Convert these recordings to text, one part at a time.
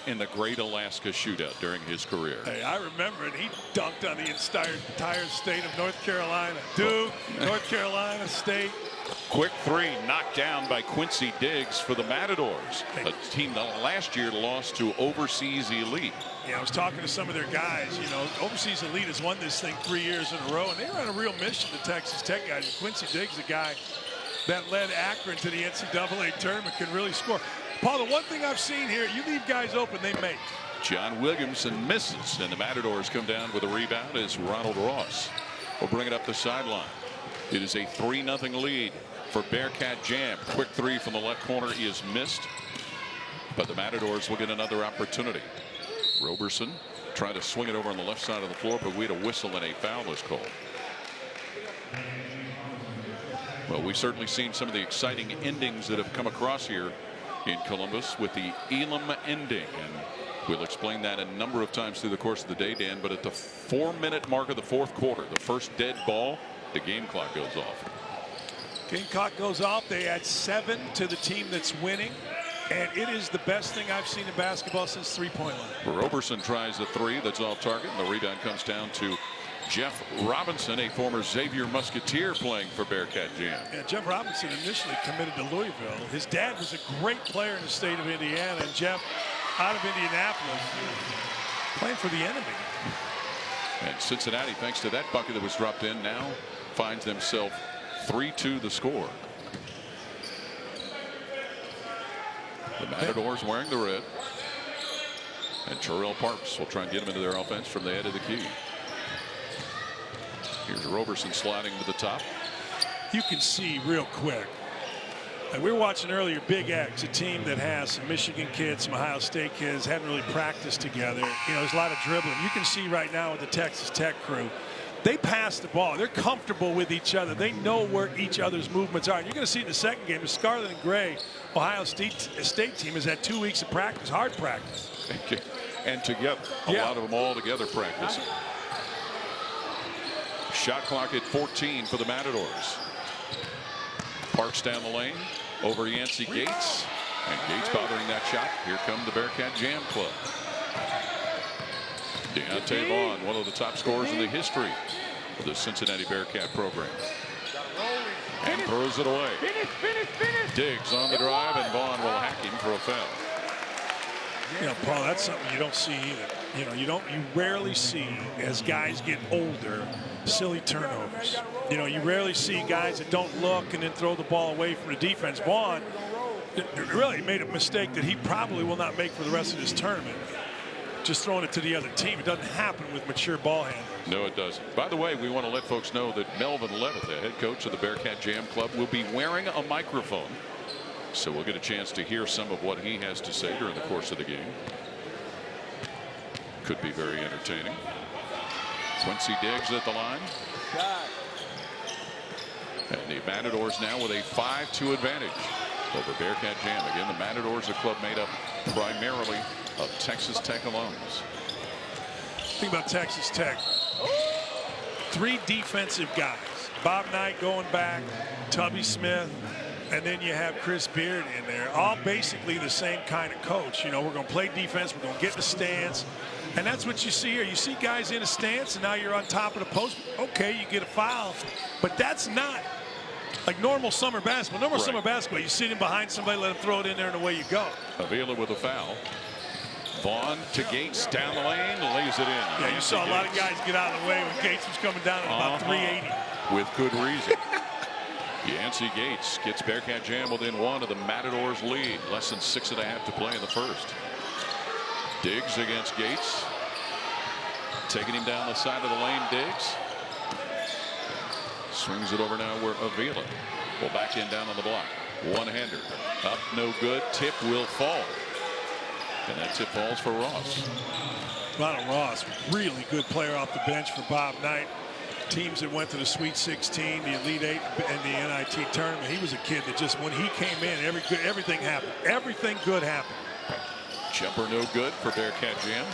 in the Great Alaska Shootout during his career. Hey, I remember it. He dunked on the entire state of North Carolina. Duke, North Carolina State. Quick three knocked down by Quincy Diggs for the Matadors, a team that last year lost to Overseas Elite. Yeah, I was talking to some of their guys. You know, Overseas Elite has won this thing 3 years in a row, and they were on a real mission, the Texas Tech guys. And Quincy Diggs, the guy that led Akron to the NCAA tournament, can really score. Paul, the one thing I've seen here, you leave guys open, they make. John Williamson misses, and the Matadors come down with a rebound as Ronald Ross will bring it up the sideline. It is a 3-0 lead for Bearcat Jam. Quick three from the left corner is missed, but the Matadors will get another opportunity. Roberson trying to swing it over on the left side of the floor, but we had a whistle and a foul was called. Well, we've certainly seen some of the exciting endings that have come across here in Columbus with the Elam ending, and we'll explain that a number of times through the course of the day, Dan. But at the 4-minute mark of the fourth quarter, the first dead ball, the game clock goes off. Game clock goes off. They add 7 to the team that's winning, and it is the best thing I've seen in basketball since three-point line. Roberson tries the three that's off target, and the rebound comes down to Jeff Robinson, a former Xavier Musketeer playing for Bearcat Jam. Yeah, Jeff Robinson initially committed to Louisville. His dad was a great player in the state of Indiana, and Jeff out of Indianapolis playing for the enemy. And Cincinnati, thanks to that bucket that was dropped in, now finds themselves 3-2 the score. The Matadors wearing the red, and Terrell Parks will try and get them into their offense from the head of the key. Here's Roberson sliding to the top. You can see real quick. And we were watching earlier Big X, a team that has some Michigan kids, some Ohio State kids, hadn't really practiced together. You know, there's a lot of dribbling. You can see right now with the Texas Tech crew, they pass the ball. They're comfortable with each other. They know where each other's movements are. And you're going to see in the second game, the Scarlet and Gray Ohio State team has had 2 weeks of practice, hard practice. And together, a lot of them all together practicing. Shot clock at 14 for the Matadors. Parks down the lane over Yancey Gates, and Gates bothering that shot. Here come the Bearcat Jam Club. Deontay Vaughn, one of the top scorers in the history of the Cincinnati Bearcat program, and throws it away. Diggs on the drive, and Vaughn will hack him for a foul. You know, Paul, that's something you don't see either. You know, you rarely see, as guys get older, silly turnovers. You know, you rarely see guys that don't look and then throw the ball away from the defense. Vaughn really made a mistake that he probably will not make for the rest of this tournament. Just throwing it to the other team. It doesn't happen with mature ball handlers. No, it doesn't. By the way, we want to let folks know that Melvin Levitt, the head coach of the Bearcat Jam Club, will be wearing a microphone. So we'll get a chance to hear some of what he has to say during the course of the game. Could be very entertaining. Quincy Diggs at the line. And the Matadors now with a 5-2 advantage over Bearcat Jam. Again, the Matadors, a club made up primarily of Texas Tech alums. Think about Texas Tech. 3 defensive guys. Bob Knight going back, Tubby Smith, and then you have Chris Beard in there. All basically the same kind of coach. You know, we're going to play defense. We're going to get in the stance. And that's what you see here. You see guys in a stance, and now you're on top of the post. Okay, you get a foul. But that's not like normal summer basketball. Normal summer basketball, you sit in behind somebody, let them throw it in there, and away you go. Avila with a foul. Vaughn to Gates down the lane, lays it in. Yeah, you saw a lot of guys get out of the way when Gates was coming down at about 380. With good reason. Yancey Gates gets Bearcat Jam within 1 of the Matadors lead. Less than 6.5 to play in the first. Diggs against Gates. Taking him down the side of the lane, Diggs. Swings it over now where Avila will back in down on the block. One-hander. Up, no good. Tip will fall. And that tip falls for Ross. Ronald Ross, really good player off the bench for Bob Knight. Teams that went to the Sweet 16, the Elite 8, and the NIT tournament. He was a kid that just, when he came in, everything happened. Everything good happened. Jumper no good for Bearcat Jam.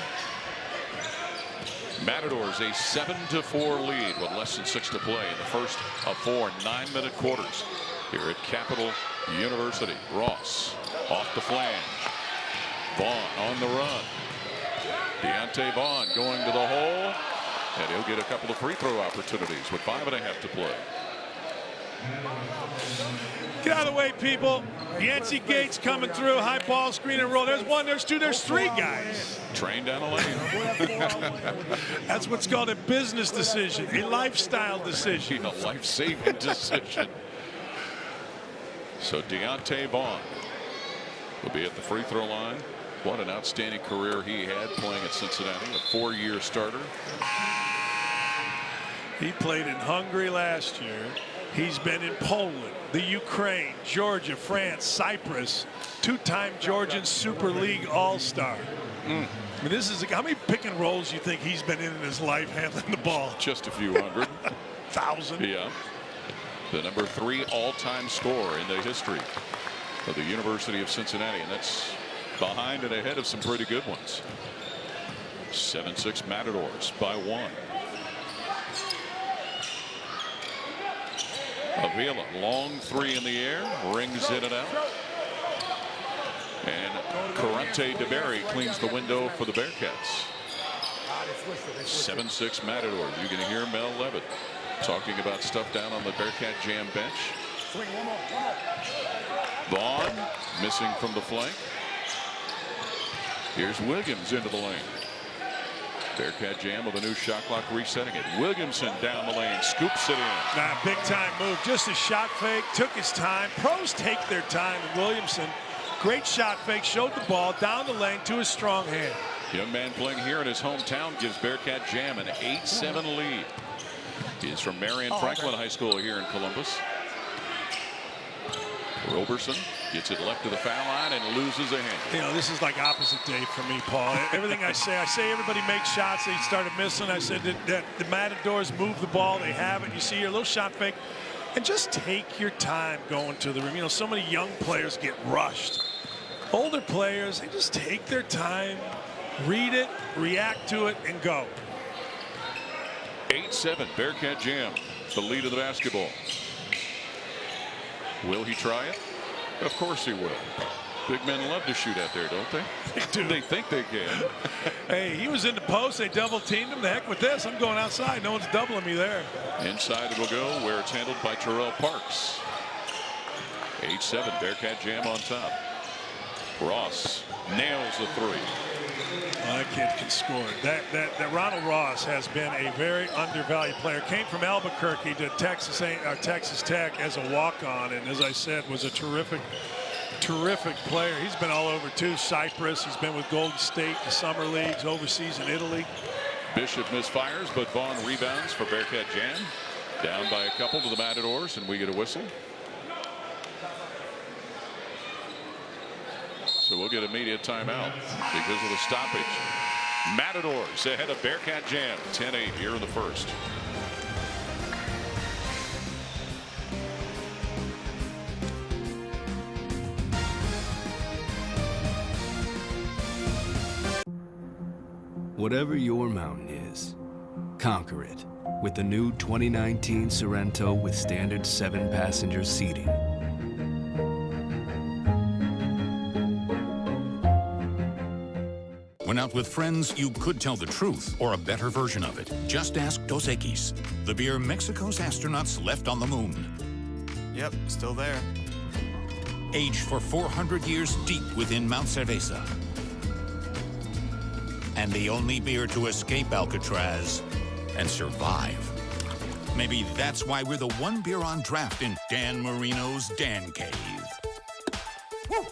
Matadors a 7-4 lead with less than 6 to play in the first of 4 9-minute quarters here at Capital University. Ross off the flange. Vaughn on the run. Deontay Vaughn going to the hole, and he'll get a couple of free throw opportunities with 5.5 to play. Get out of the way, people. Yancey Gates coming through. High ball, screen and roll. There's one, there's two, there's three guys. Train down the lane. That's what's called a business decision, a lifestyle decision. A life-saving decision. So Deontay Vaughn will be at the free throw line. What an outstanding career he had playing at Cincinnati, a 4-year starter. He played in Hungary last year. He's been in Poland, the Ukraine, Georgia, France, Cyprus, 2-time Georgian Super League All-Star. I mean, this is how many pick and rolls you think he's been in his life handling the ball? Just a few hundred. 1,000. Yeah. The number 3 all-time scorer in the history of the University of Cincinnati, and that's behind and ahead of some pretty good ones. 7-6 Matadors by 1. Avila, long 3 in the air, rings in and out. And Corrente DeBerry cleans the window for the Bearcats. 7-6 Matador. You can hear Mel Levitt talking about stuff down on the Bearcat Jam bench. Vaughn missing from the flank. Here's Williams into the lane. Bearcat Jam with a new shot clock resetting it. Williamson down the lane, scoops it in. Big time move, just a shot fake, took his time. Pros take their time, and Williamson, great shot fake, showed the ball down the lane to his strong hand. Young man playing here in his hometown gives Bearcat Jam an 8-7 lead. He's from Marion Franklin High School here in Columbus. Roberson gets it left to the foul line and loses a hand. You know, this is like opposite day for me, Paul. Everything I say everybody makes shots. They started missing. I said that the Matadors move the ball. They have it. You see your little shot fake. And just take your time going to the rim. You know, so many young players get rushed. Older players, they just take their time, read it, react to it, and go. 8-7 Bearcat Jam, the lead of the basketball. Will he try it? Of course he will. Big men love to shoot out there, don't they? They do. They think they can. Hey, he was in the post. They double teamed him. The heck with this. I'm going outside. No one's doubling me there. Inside it will go where it's handled by Terrell Parks. 8-7 Bearcat Jam on top. Ross nails the 3. That kid can score. That Ronald Ross has been a very undervalued player. Came from Albuquerque to Texas Tech as a walk-on, and as I said, was a terrific player. He's been all over too. Cyprus. He's been with Golden State, the summer leagues, overseas in Italy. Bishop misfires, but Vaughn rebounds for Bearcat Jam. Down by a couple to the Matadors, and we get a whistle. So we'll get immediate timeout because of the stoppage. Matadors ahead of Bearcat Jam, 10-8 here in the first. Whatever your mountain is, conquer it with the new 2019 Sorrento with standard 7-passenger seating. When out with friends, you could tell the truth or a better version of it. Just ask Dos Equis, the beer Mexico's astronauts left on the moon. Yep, still there. Aged for 400 years deep within Mount Cerveza. And the only beer to escape Alcatraz and survive. Maybe that's why we're the one beer on draft in Dan Marino's Dan Cave. Woo!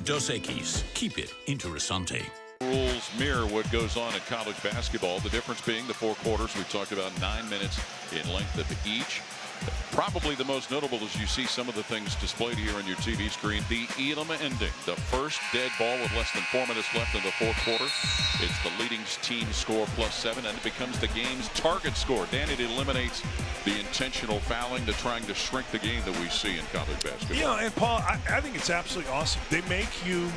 Dos Equis, keep it interessante. Rules mirror what goes on in college basketball. The difference being the 4 quarters. We've talked about 9 minutes in length of each. Probably the most notable is you see some of the things displayed here on your TV screen. The Elam ending, the first dead ball with less than 4 minutes left in the 4th quarter. It's the leading team score +7, and it becomes the game's target score. Dan, it eliminates the intentional fouling to trying to shrink the game that we see in college basketball. You know, and Paul, I think it's absolutely awesome. They make you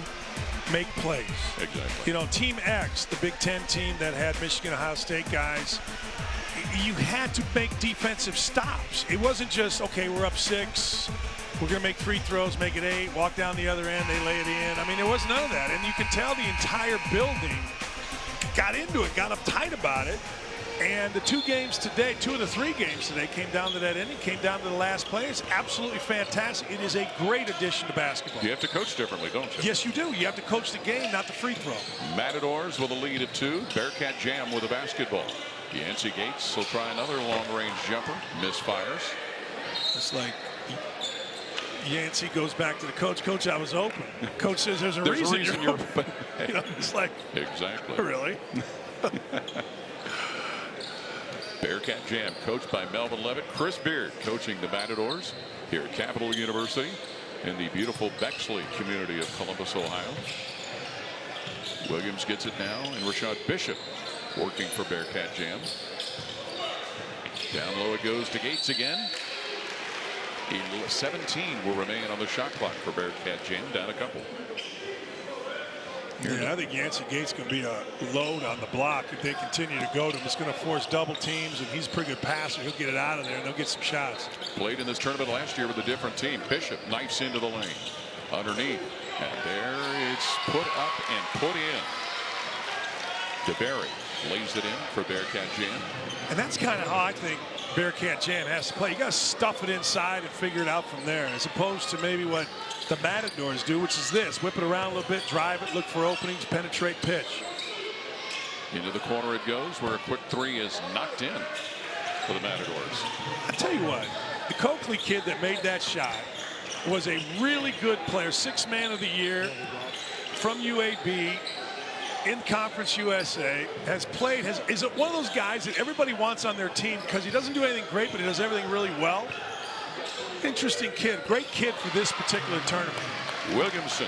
make plays. Exactly. You know, Team X, the Big Ten team that had Michigan, Ohio State guys, you had to make defensive stops. It wasn't just, okay, we're up 6. we're going to make free throws, make it 8, walk down the other end, they lay it in. I mean, there was none of that. And you can tell the entire building got into it, got uptight about it. And the 2 games today, 2 of the 3 games today came down to that ending, came down to the last play. It's absolutely fantastic. It is a great addition to basketball. You have to coach differently, don't you? Yes, you do. You have to coach the game, not the free throw. Matadors with a lead of 2. Bearcat Jam with a basketball. Yancey Gates will try another long-range jumper. Misfires. It's like Yancey goes back to the coach. Coach, I was open. Coach says there's a reason you're open. You know, it's like, exactly. Really? Bearcat Jam coached by Melvin Levitt. Chris Beard coaching the Matadors here at Capital University in the beautiful Bexley community of Columbus, Ohio. Williams gets it now, and Rashad Bishop working for Bearcat Jam. Down low it goes to Gates again. 17 will remain on the shot clock for Bearcat Jam. Down a couple. Yeah, I think Yancey Gates can be a load on the block if they continue to go to him. It's going to force double teams, and he's a pretty good passer. He'll get it out of there, and they'll get some shots. Played in this tournament last year with a different team. Bishop knifes into the lane. Underneath. And there it's put up and put in. DeBerry lays it in for Bearcat Jam. And that's kind of how I think Bearcat Jam has to play. You got to stuff it inside and figure it out from there, as opposed to maybe what the Matadors do, which is this: whip it around a little bit, drive it, look for openings, penetrate, pitch. Into the corner it goes, where a quick 3 is knocked in for the Matadors. I tell you what, the Coakley kid that made that shot was a really good player, 6th man of the year from UAB. In Conference USA, has played, is one of those guys that everybody wants on their team because he doesn't do anything great, but he does everything really well. Interesting kid, great kid for this particular tournament. Williamson.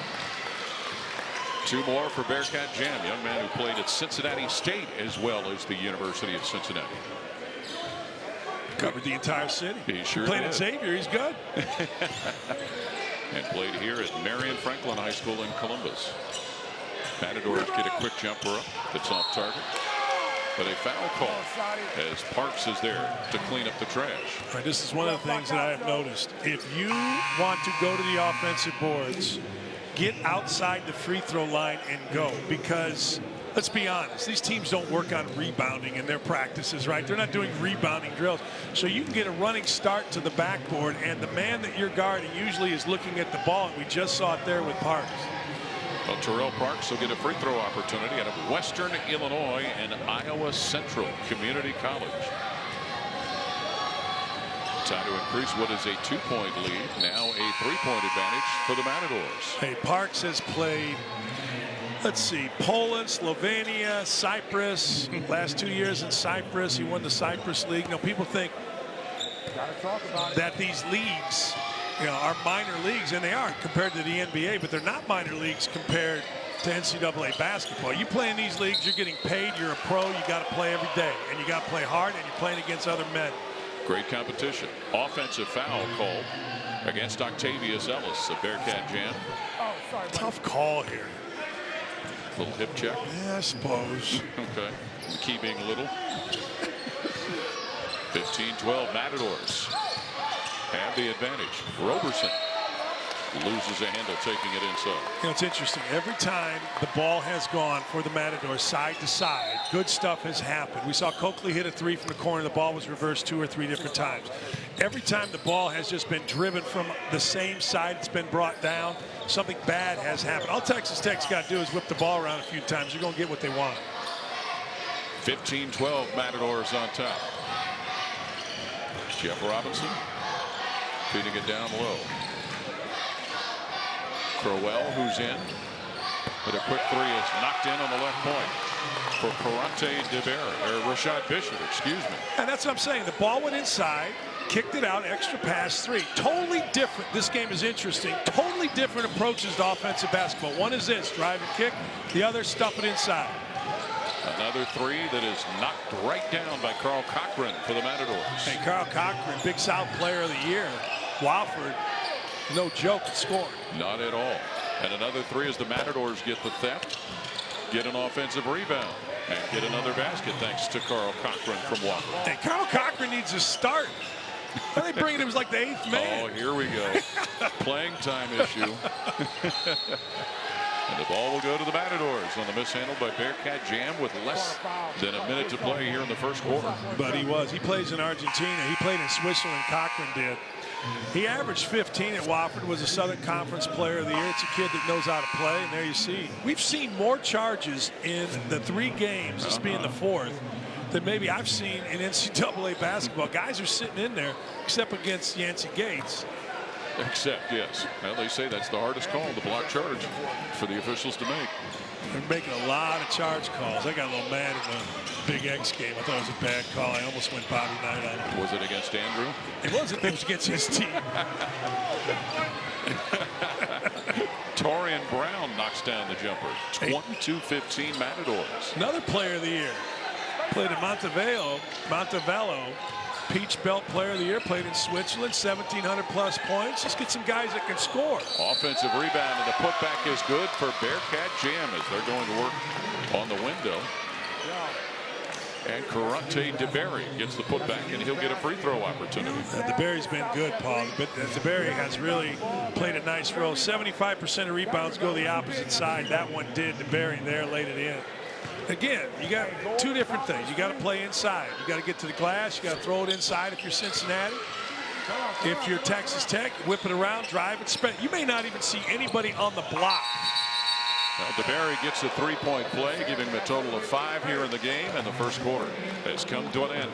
2 more for Bearcat Jam, young man who played at Cincinnati State as well as the University of Cincinnati. Covered the entire city. He sure played did. at Xavier, he's good. And played here at Marion Franklin High School in Columbus. Matadors get a quick jumper up that's off target, but a foul call as Parks is there to clean up the trash. Right, this is one of the things that I have noticed. If you want to go to the offensive boards, get outside the free throw line and go, because let's be honest, these teams don't work on rebounding in their practices, right? They're not doing rebounding drills. So you can get a running start to the backboard, and the man that you're guarding usually is looking at the ball, and we just saw it there with Parks. Well, Terrell Parks will get a free throw opportunity out of Western Illinois and Iowa Central Community College. Time to increase what is a 2-point lead, now a 3-point advantage for the Matadors. Hey, Parks has played, let's see, Poland, Slovenia, Cyprus. Last 2 years in Cyprus, he won the Cyprus League. Now, people think that these leagues, you know, are minor leagues, and they are compared to the NBA, but they're not minor leagues compared to NCAA basketball. You play in these leagues, you're getting paid, you're a pro, you got to play every day, and you got to play hard, and you're playing against other men. Great competition. Offensive foul called against Octavius Ellis of Bearcat Jam. Tough call here. Little hip check. Yeah, I suppose. Okay. The key being little. 15-12 Matadors have the advantage. Roberson loses a handle, taking it inside. You know, it's interesting. Every time the ball has gone for the Matadors side to side, good stuff has happened. We saw Coakley hit a 3 from the corner. The ball was reversed 2 or 3 different times. Every time the ball has just been driven from the same side it's been brought down, something bad has happened. All Texas Tech's got to do is whip the ball around a few times. You're going to get what they want. 15-12 Matadors on top. Jeff Robinson feeding it down low. Crowell, who's in, but a quick 3 is knocked in on the left point for Karate DeBerry, or Rashad Bishop, excuse me. And that's what I'm saying. The ball went inside, kicked it out, extra pass 3. Totally different. This game is interesting. Totally different approaches to offensive basketball. One is this, drive and kick. The other, stuff it inside. Another 3 that is knocked right down by Carl Cochran for the Matadors. Hey, Carl Cochran, Big South Player of the Year. Wofford, no joke at scoring. Not at all. And another 3 as the Matadors get the theft, get an offensive rebound, and get another basket thanks to Carl Cochran from Wofford. Hey, Carl Cochran needs a start. Are they bringing him as like the 8th man? Oh, here we go. playing time issue. And the ball will go to the Matadors on the mishandle by Bearcat Jam with less than a minute to play here in the first quarter. But he plays in Argentina. He played in Switzerland. Cochran did. He averaged 15 at Wofford, was a Southern Conference Player of the Year. It's a kid that knows how to play, and there you see. We've seen more charges in the 3 games, this being the 4th, than maybe I've seen in NCAA basketball. Guys are sitting in there, except against Yancey Gates. Except, yes. Well, they say that's the hardest call, the block charge, for the officials to make. They're making a lot of charge calls. I got a little mad in the Big X game. I thought it was a bad call. I almost went Bobby Knight on it. Was it against Andrew? It wasn't. It was against his team. Torian Brown knocks down the jumper. 22-15 Matadors. Another Player of the Year. Played at Montevallo. Peach Belt Player of the Year. Played in Switzerland. 1,700 plus points. Let's get some guys that can score. Offensive rebound, and the putback is good for Bearcat Jam as they're going to work on the window. And Karate DeBerry gets the putback, and he'll get a free throw opportunity. DeBerry's been good, Paul. But DeBerry has really played a nice role. 75% of rebounds go the opposite side. That one did. DeBerry there laid it in. Again, you got 2 different things. You got to play inside. You got to get to the glass. You got to throw it inside if you're Cincinnati. If you're Texas Tech, whip it around, drive it, spread. You may not even see anybody on the block. Well, DeBerry gets a 3-point play, giving him a total of 5 here in the game, and the first quarter has come to an end.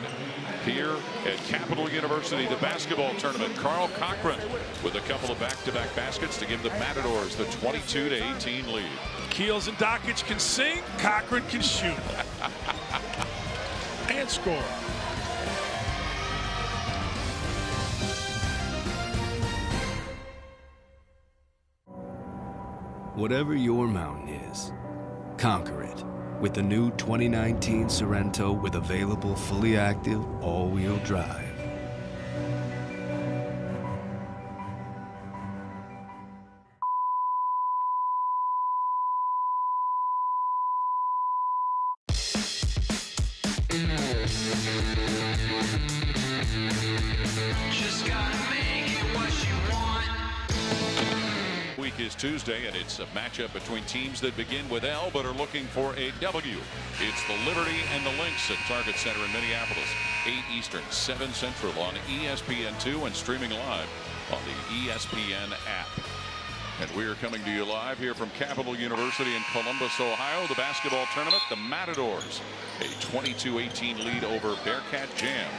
Here at Capital University, the basketball tournament, Carl Cochran with a couple of back-to-back baskets to give the Matadors the 22-18 lead. Keels and Dockage can sing, Cochran can shoot. And score. Whatever your mountain is, conquer it with the new 2019 Sorrento with available fully active all-wheel drive. Week is Tuesday, and it's a matchup between teams that begin with L but are looking for a W. It's the Liberty and the Lynx at Target Center in Minneapolis. 8 Eastern, 7 Central on ESPN2 and streaming live on the ESPN app. And we are coming to you live here from Capital University in Columbus, Ohio. The basketball tournament, the Matadors, a 22-18 lead over Bearcat Jam.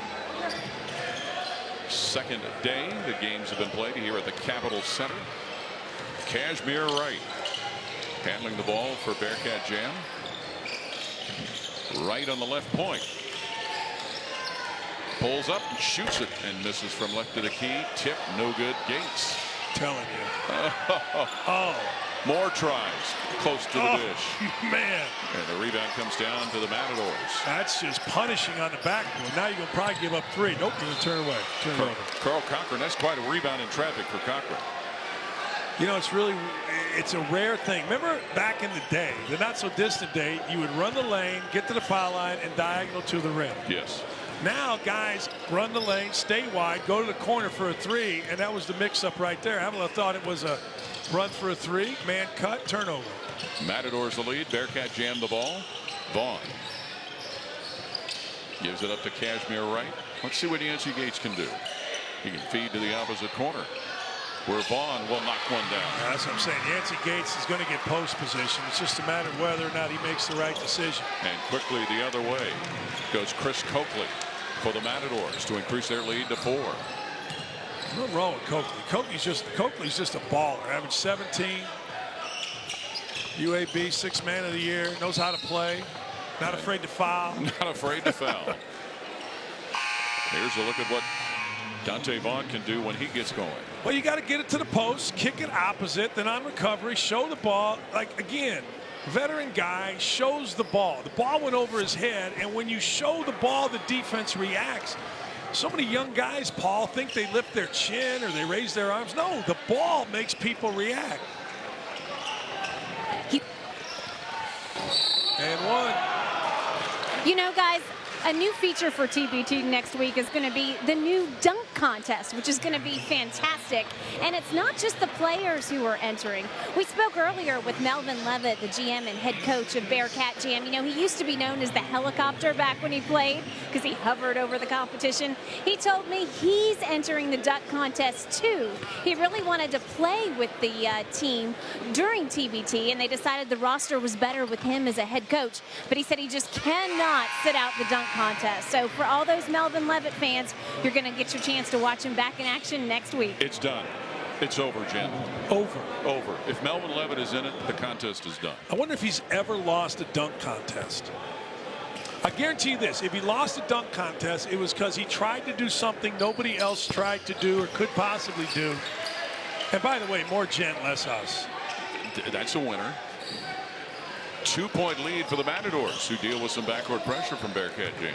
Second day, the games have been played here at the Capitol Center. Kashmir Wright handling the ball for Bearcat Jam. Right on the left point. Pulls up and shoots it and misses from left to the key. Tip, no good. Gates. Telling you. Oh. More tries close to the dish. Man. And the rebound comes down to the Matadors. That's just punishing on the backboard. Now you're going to probably give up 3. Nope, you're going to turn away. Turn it over. Carl Cochran, that's quite a rebound in traffic for Cochran. You know, it's a rare thing. Remember back in the day, the not so distant day, you would run the lane, get to the foul line, and diagonal to the rim. Yes. Now guys run the lane, stay wide, go to the corner for a 3, and that was the mix-up right there. Avila thought it was a run for a 3, man cut, turnover. Matadors the lead. Bearcat Jam the ball. Vaughn gives it up to Kashmir Wright. Let's see what Yancey Gates can do. He can feed to the opposite corner, where Vaughn will knock one down. That's what I'm saying. Yancey Gates is going to get post position. It's just a matter of whether or not he makes the right decision. And quickly the other way goes Chris Coakley for the Matadors to increase their lead to 4. Nothing wrong with Coakley. Coakley's just a baller. Average 17. UAB 6th man of the year. Knows how to play. Not afraid to foul. Not afraid to foul. Here's a look at what Dante Vaughn can do when he gets going. Well, you got to get it to the post, kick it opposite, then on recovery, show the ball. Like, again, veteran guy shows the ball. The ball went over his head, and when you show the ball, the defense reacts. So many young guys, Paul, think they lift their chin or they raise their arms. No, the ball makes people react. And one. You know, guys, A new feature for TBT next week is going to be the new dunk contest, which is going to be fantastic. And it's not just the players who are entering. We spoke earlier with Melvin Levitt, the GM and head coach of Bearcat Jam. You know, he used to be known as the helicopter back when he played because he hovered over the competition. He told me he's entering the dunk contest too. He really wanted to play with the team during TBT, and they decided the roster was better with him as a head coach. But he said he just cannot sit out the dunk contest. So for all those Melvin Levitt fans, you're going to get your chance to watch him back in action next week. It's done. It's over, Jen. Over. Over. If Melvin Levitt is in it, the contest is done. I wonder if he's ever lost a dunk contest. I guarantee you this, if he lost a dunk contest, it was because he tried to do something nobody else tried to do or could possibly do. And by the way, more Jen, less us. That's a winner. 2-point lead for the Matadors, who deal with some backcourt pressure from Bearcat Jam.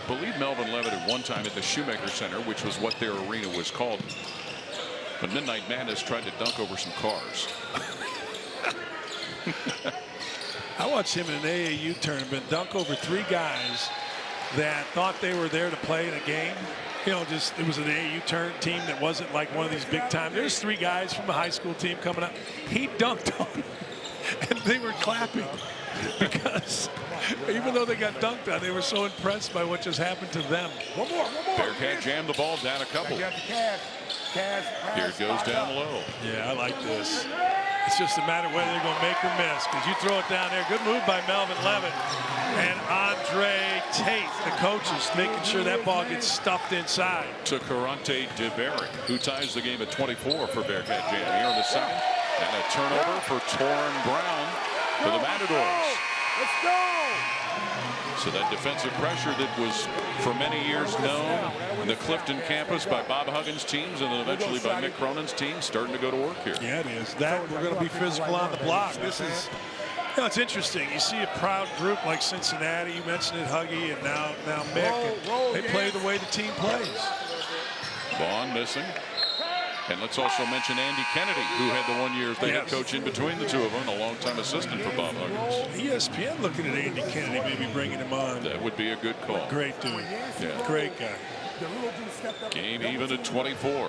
I believe Melvin Levitt at one time at the Shoemaker Center, which was what their arena was called, but Midnight Madness tried to dunk over some cars. I watched him in an AAU tournament dunk over 3 guys that thought they were there to play in a game. You know, just it was an AAU team that wasn't like one of these big time. There's 3 guys from a high school team coming up. He dunked on them, and they were clapping because even though they got dunked on, they were so impressed by what just happened to them. One more. Bearcat jammed the ball down a couple. Here it goes down low. Yeah, I like this. It's just a matter of whether they're going to make or miss, because you throw it down there. Good move by Melvin Levitt. And Andre Tate, the coaches, making sure that ball gets stuffed inside. To Karante DeBerry, who ties the game at 24 for Bearcat Jam here in the second. And a turnover for Torrin Brown for the Matadors. Let's go. So that defensive pressure that was for many years known in the Clifton campus by Bob Huggins' teams and then eventually by Mick Cronin's team starting to go to work here. Yeah, it is. That we're going to be physical on the block. This is, you know, it's interesting. You see a proud group like Cincinnati. You mentioned it, Huggy, and now Mick. And they play the way the team plays. Vaughn missing. And let's also mention Andy Kennedy, who had the 1 year as the head coach in between the two of them, and a longtime assistant for Bob Huggins. ESPN looking at Andy Kennedy, maybe bringing him on. That would be a good call. Great dude. Yeah. Great guy. Game even at 24.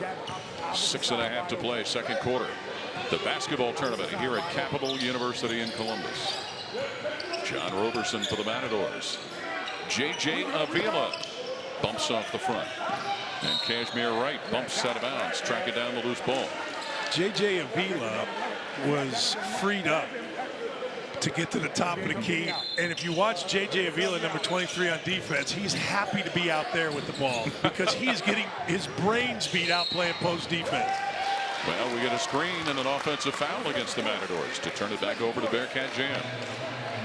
6.5 to play, second quarter. The basketball tournament here at Capital University in Columbus. John Roberson for the Matadors. J.J. Avila bumps off the front. And Kashmir Wright bumps out of bounds, tracking down the loose ball. J.J. Avila was freed up to get to the top of the key. And if you watch J.J. Avila, number 23 on defense, he's happy to be out there with the ball because he's getting his brains beat out playing post defense. Well, we get a screen and an offensive foul against the Matadors to turn it back over to Bearcat Jam.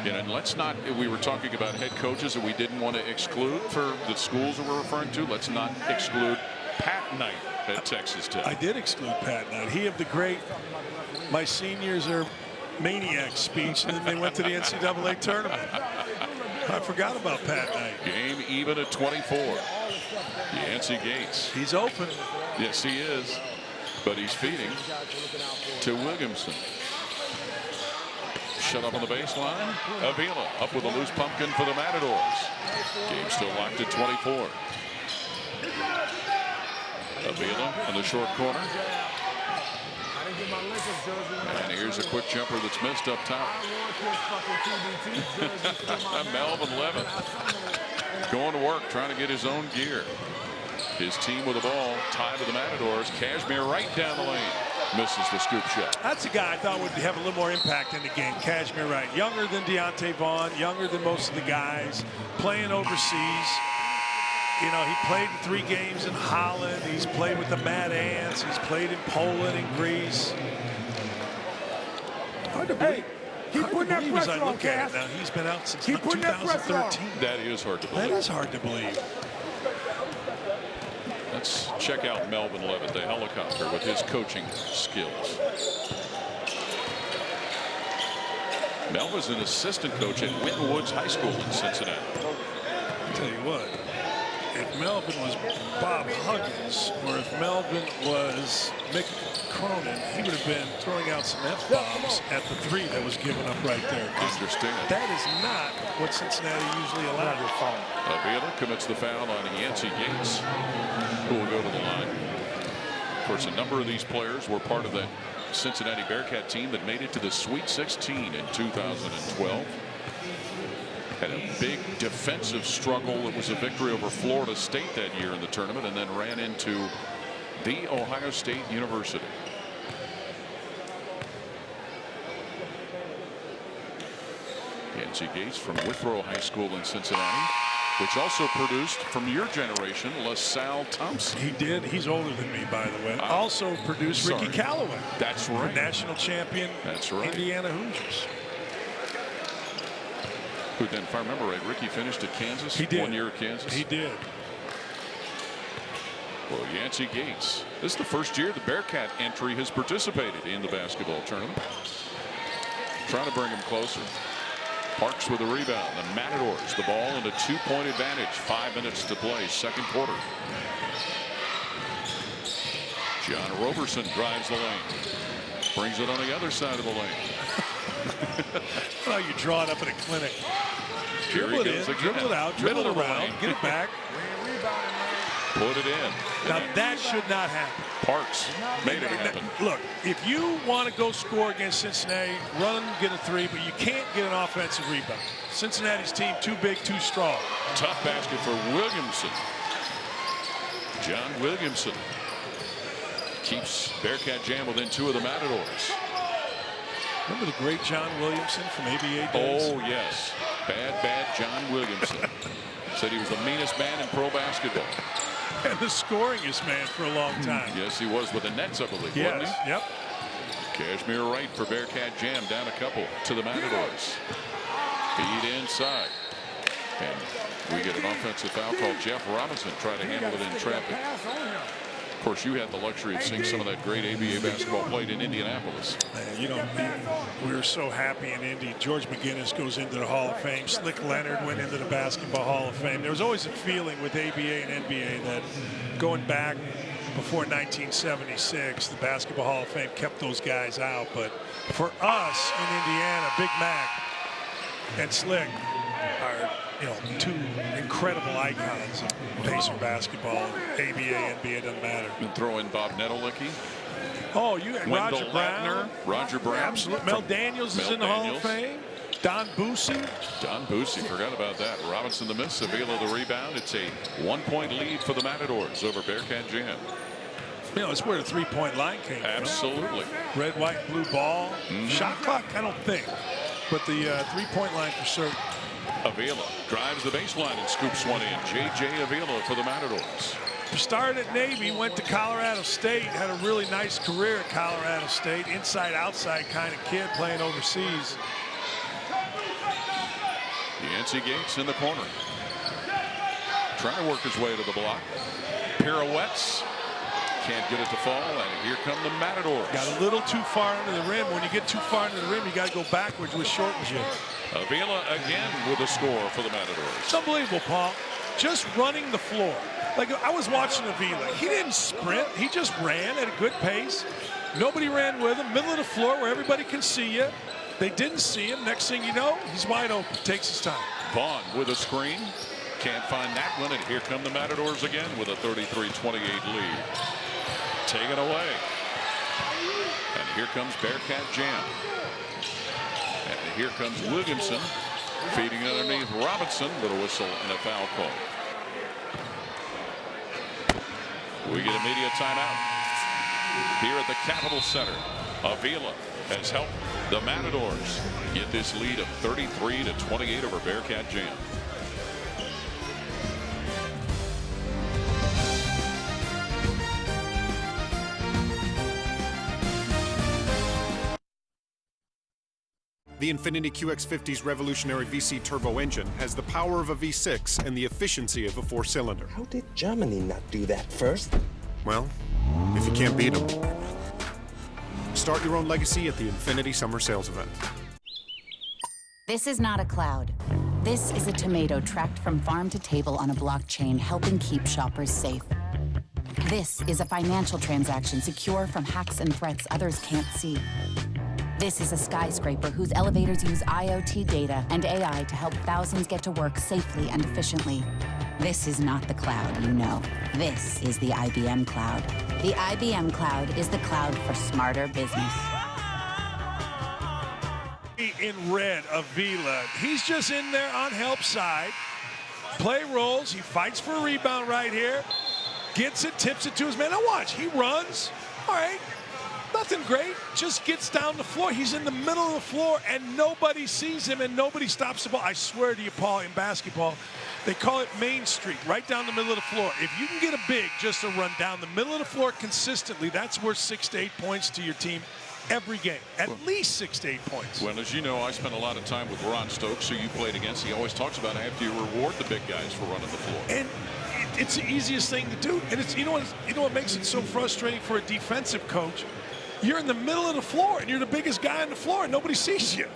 And let's not, we were talking about head coaches that we didn't want to exclude for the schools that we're referring to. Let's not exclude Pat Knight at Texas Tech. I did exclude Pat Knight. He had the great, my seniors are maniacs speech, and then they went to the NCAA tournament. I forgot about Pat Knight. Game even at 24. Yancey Gates. He's open. Yes, he is. But he's feeding to Williamson. Shut up on the baseline. Avila up with a loose pumpkin for the Matadors. Game still locked at 24. Avila in the short corner. And here's a quick jumper that's missed up top. Melvin Levitt going to work, trying to get his own gear. His team with the ball, tied to the Matadors. Kashmir right down the lane. Misses the scoop shot. That's a guy I thought would have a little more impact in the game. Kashmir Wright, younger than Deontay Vaughn, younger than most of the guys, playing overseas. You know, he played in 3 games in Holland. He's played with the Mad Ants. He's played in Poland and Greece. Hard to believe. Keep putting that As I pressure on, look at it Cass. now, he's been out since Keep putting that pressure on. 2013. That is hard to believe. That is hard to believe. Let's check out Melvin Levitt, the helicopter, with his coaching skills. Mel was an assistant coach at Winton Woods High School in Cincinnati. I'll tell you what, if Melvin was Bob Huggins or if Melvin was Mick Cronin, he would have been throwing out some F-bombs at the 3 that was given up right there. Understand. That is not what Cincinnati usually allows. Avila commits the foul on Yancey Gates, who will go to the line. Of course, a number of these players were part of that Cincinnati Bearcat team that made it to the Sweet 16 in 2012. Had a big defensive struggle. It was a victory over Florida State that year in the tournament, and then ran into the Ohio State University. Yancey Gates from Withrow High School in Cincinnati, which also produced, from your generation, LaSalle Thompson. He did. He's older than me, by the way. Also produced Ricky Callaway. That's right. National champion. That's right. Indiana Hoosiers. Who then, if I remember right, Ricky finished at Kansas. He did. 1 year at Kansas. He did. Well, Yancey Gates. This is the first year the Bearcat entry has participated in the basketball tournament. Trying to bring him closer. Parks with a rebound. The Matadors, the ball and a 2-point advantage. 5 minutes to play, second quarter. John Roberson drives the lane. Brings it on the other side of the lane. Well, you draw it up at a clinic. Here Dribble he it goes in, again. dribble it out, Middle dribble of it the around, lane. get it back. Put it in. Now that should not happen. Parks made it happen. Look, if you want to go score against Cincinnati, run, get a 3, but you can't get an offensive rebound. Cincinnati's team too big, too strong. Tough basket for Williamson. John Williamson keeps Bearcat Jam within 2 of the Matadors. Remember the great John Williamson from ABA days? Oh, yes. Bad John Williamson. Said he was the meanest man in pro basketball. And the scoringest man for a long time. Yes, he was with the Nets, I believe, Yes, wasn't he? yep. Cashmere right for Bearcat Jam, down a couple to the Matadors. Feed inside. And we get an offensive foul called. Jeff Robinson tried to handle it in traffic. Of course, you had the luxury of seeing some of that great ABA basketball played in Indianapolis. Man, you know, we were so happy in Indy. George McGinnis goes into the Hall of Fame. Slick Leonard went into the Basketball Hall of Fame. There was always a feeling with ABA and NBA that going back before 1976, the Basketball Hall of Fame kept those guys out. But for us in Indiana, Big Mac and Slick are, you know, 2 incredible icons of Pacer basketball. ABA, NBA, doesn't matter. And throw in Bob Nedelicki. Oh, you and Wendell Roger Brown. Lattner, Roger Brown. Absolutely. Mel Daniels is Mel in the Hall Daniels. of Fame. Don Boosie. Don Boosie, forgot about that. Robinson the miss, Avila the rebound. It's a 1-point lead for the Matadors over Bearcat Jam. You know, it's where the 3-point line came Absolutely. from. Red, white, blue ball. Shot clock, I don't think. But the 3-point line for certain. Avila drives the baseline and scoops one in. J.J. Avila for the Matadors. Started at Navy, went to Colorado State, had a really nice career at Colorado State. Inside, outside kind of kid playing overseas. Yancey Gates in the corner. Trying to work his way to the block. Pirouettes. Can't get it to fall, and here come the Matadors. Got a little too far into the rim. When you get too far into the rim, you got to go backwards, which shortens you. Avila again with a score for the Matadors. It's unbelievable, Paul. Just running the floor. Like, I was watching Avila. He didn't sprint. He just ran at a good pace. Nobody ran with him. Middle of the floor where everybody can see you. They didn't see him. Next thing you know, he's wide open. Takes his time. Vaughn with a screen. Can't find that one, and here come the Matadors again with a 33-28 lead. Taken away. And here comes Bearcat Jam. And here comes Williamson feeding underneath Robinson with a whistle and a foul call. We get a media timeout here at the Capitol Center. Avila has helped the Matadors get this lead of 33-28 over Bearcat Jam. The Infiniti QX50's revolutionary VC turbo engine has the power of a V6 and the efficiency of a 4-cylinder. How did Germany not do that first? Well, if you can't beat them. Start your own legacy at the Infiniti Summer Sales Event. This is not a cloud. This is a tomato tracked from farm to table on a blockchain, helping keep shoppers safe. This is a financial transaction secure from hacks and threats others can't see. This is a skyscraper whose elevators use IoT data and AI to help thousands get to work safely and efficiently. This is not the cloud you know. This is the IBM cloud. The IBM cloud is the cloud for smarter business. In red, Avila. He's just in there on help side. Play rolls. He fights for a rebound right here. Gets it, tips it to his man. Now watch, he runs. All right, nothing great. Just gets down the floor. He's in the middle of the floor, and nobody sees him, and nobody stops the ball. I swear to you, Paul, in basketball, they call it Main Street, right down the middle of the floor. If you can get a big just to run down the middle of the floor consistently, that's worth 6 to 8 points to your team every game. At least 6 to 8 points. Well, as you know, I spent a lot of time with Ron Stokes, who you played against. He always talks about after you reward the big guys for running the floor. And it's the easiest thing to do. And it's you know what makes it so frustrating for a defensive coach? You're in the middle of the floor, and you're the biggest guy on the floor, and nobody sees you.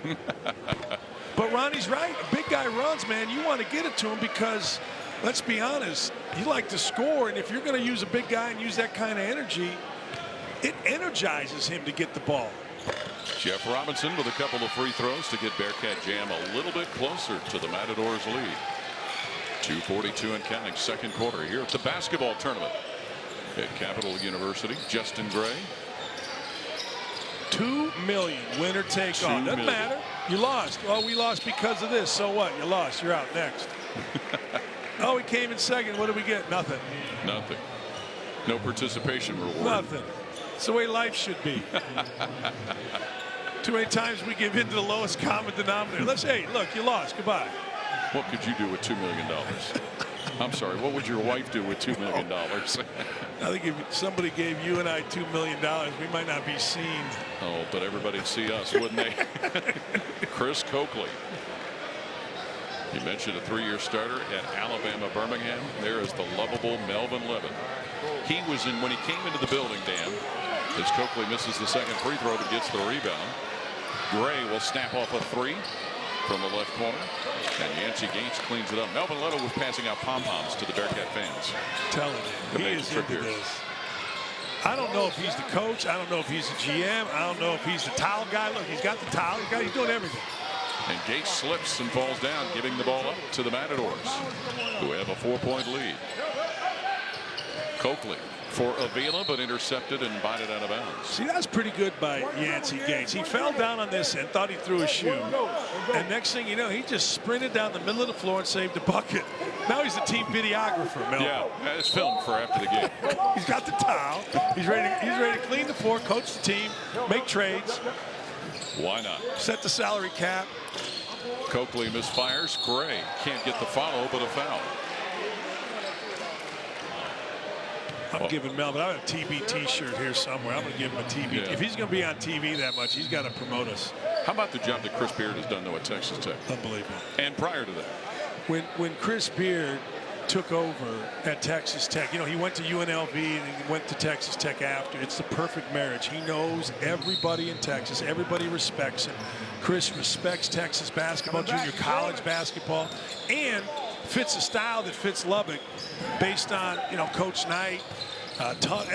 But Ronnie's right. A big guy runs, man. You want to get it to him because, let's be honest, you like to score, and if you're going to use a big guy and use that kind of energy, it energizes him to get the ball. Jeff Robinson with a couple of free throws to get Bearcat Jam a little bit closer to the Matadors' lead. 2:42 and counting, second quarter here at the basketball tournament at Capital University. Justin Gray. $2 million, winner take all. Doesn't matter. You lost. Oh, we lost because of this. So what? You lost. You're out next. Oh, we came in second. What did we get? Nothing. Nothing. No participation reward. Nothing. It's the way life should be. Too many times we give in to the lowest common denominator. Let's say, look, you lost. Goodbye. What could you do with $2 million? I'm sorry, what would your wife do with $2 million? I think if somebody gave you and I $2 million, we might not be seen. Oh, but everybody'd see us, wouldn't they? Chris Coakley. You mentioned a 3-year starter at Alabama Birmingham. There is the lovable Melvin Levitt. He was in when he came into the building, Dan, as Coakley misses the second free throw but gets the rebound. Gray will snap off a 3 from the left corner, and Yancey Gates cleans it up. Melvin Levitt was passing out pom-poms to the Bearcat fans. Telling you, he is into this. I don't know if he's the coach. I don't know if he's the GM. I don't know if he's the towel guy. Look, he's got the towel. He's doing everything. And Gates slips and falls down, giving the ball up to the Matadors, who have a 4-point lead. Coakley for Avila, but intercepted and bited out of bounds. See, that's pretty good by Yancey Gates. He fell down on this and thought he threw a shoe. And next thing you know, he just sprinted down the middle of the floor and saved a bucket. Now he's the team videographer, Mel. Yeah, it's filmed for after the game. He's got the towel. He's ready to clean the floor, coach the team, make trades. Why not? Set the salary cap. Coakley misfires. Gray can't get the follow, but a foul. I'm giving Melvin. I have a TBT shirt here somewhere. I'm going to give him a TBT. Yeah. If he's going to be on TV that much, he's got to promote us. How about the job that Chris Beard has done, though, at Texas Tech? Unbelievable. And prior to that? When Chris Beard took over at Texas Tech, you know, he went to UNLV and he went to Texas Tech after. It's the perfect marriage. He knows everybody in Texas. Everybody respects him. Chris respects Texas basketball, junior college basketball, and fits a style that fits Lubbock based on, you know, Coach Knight,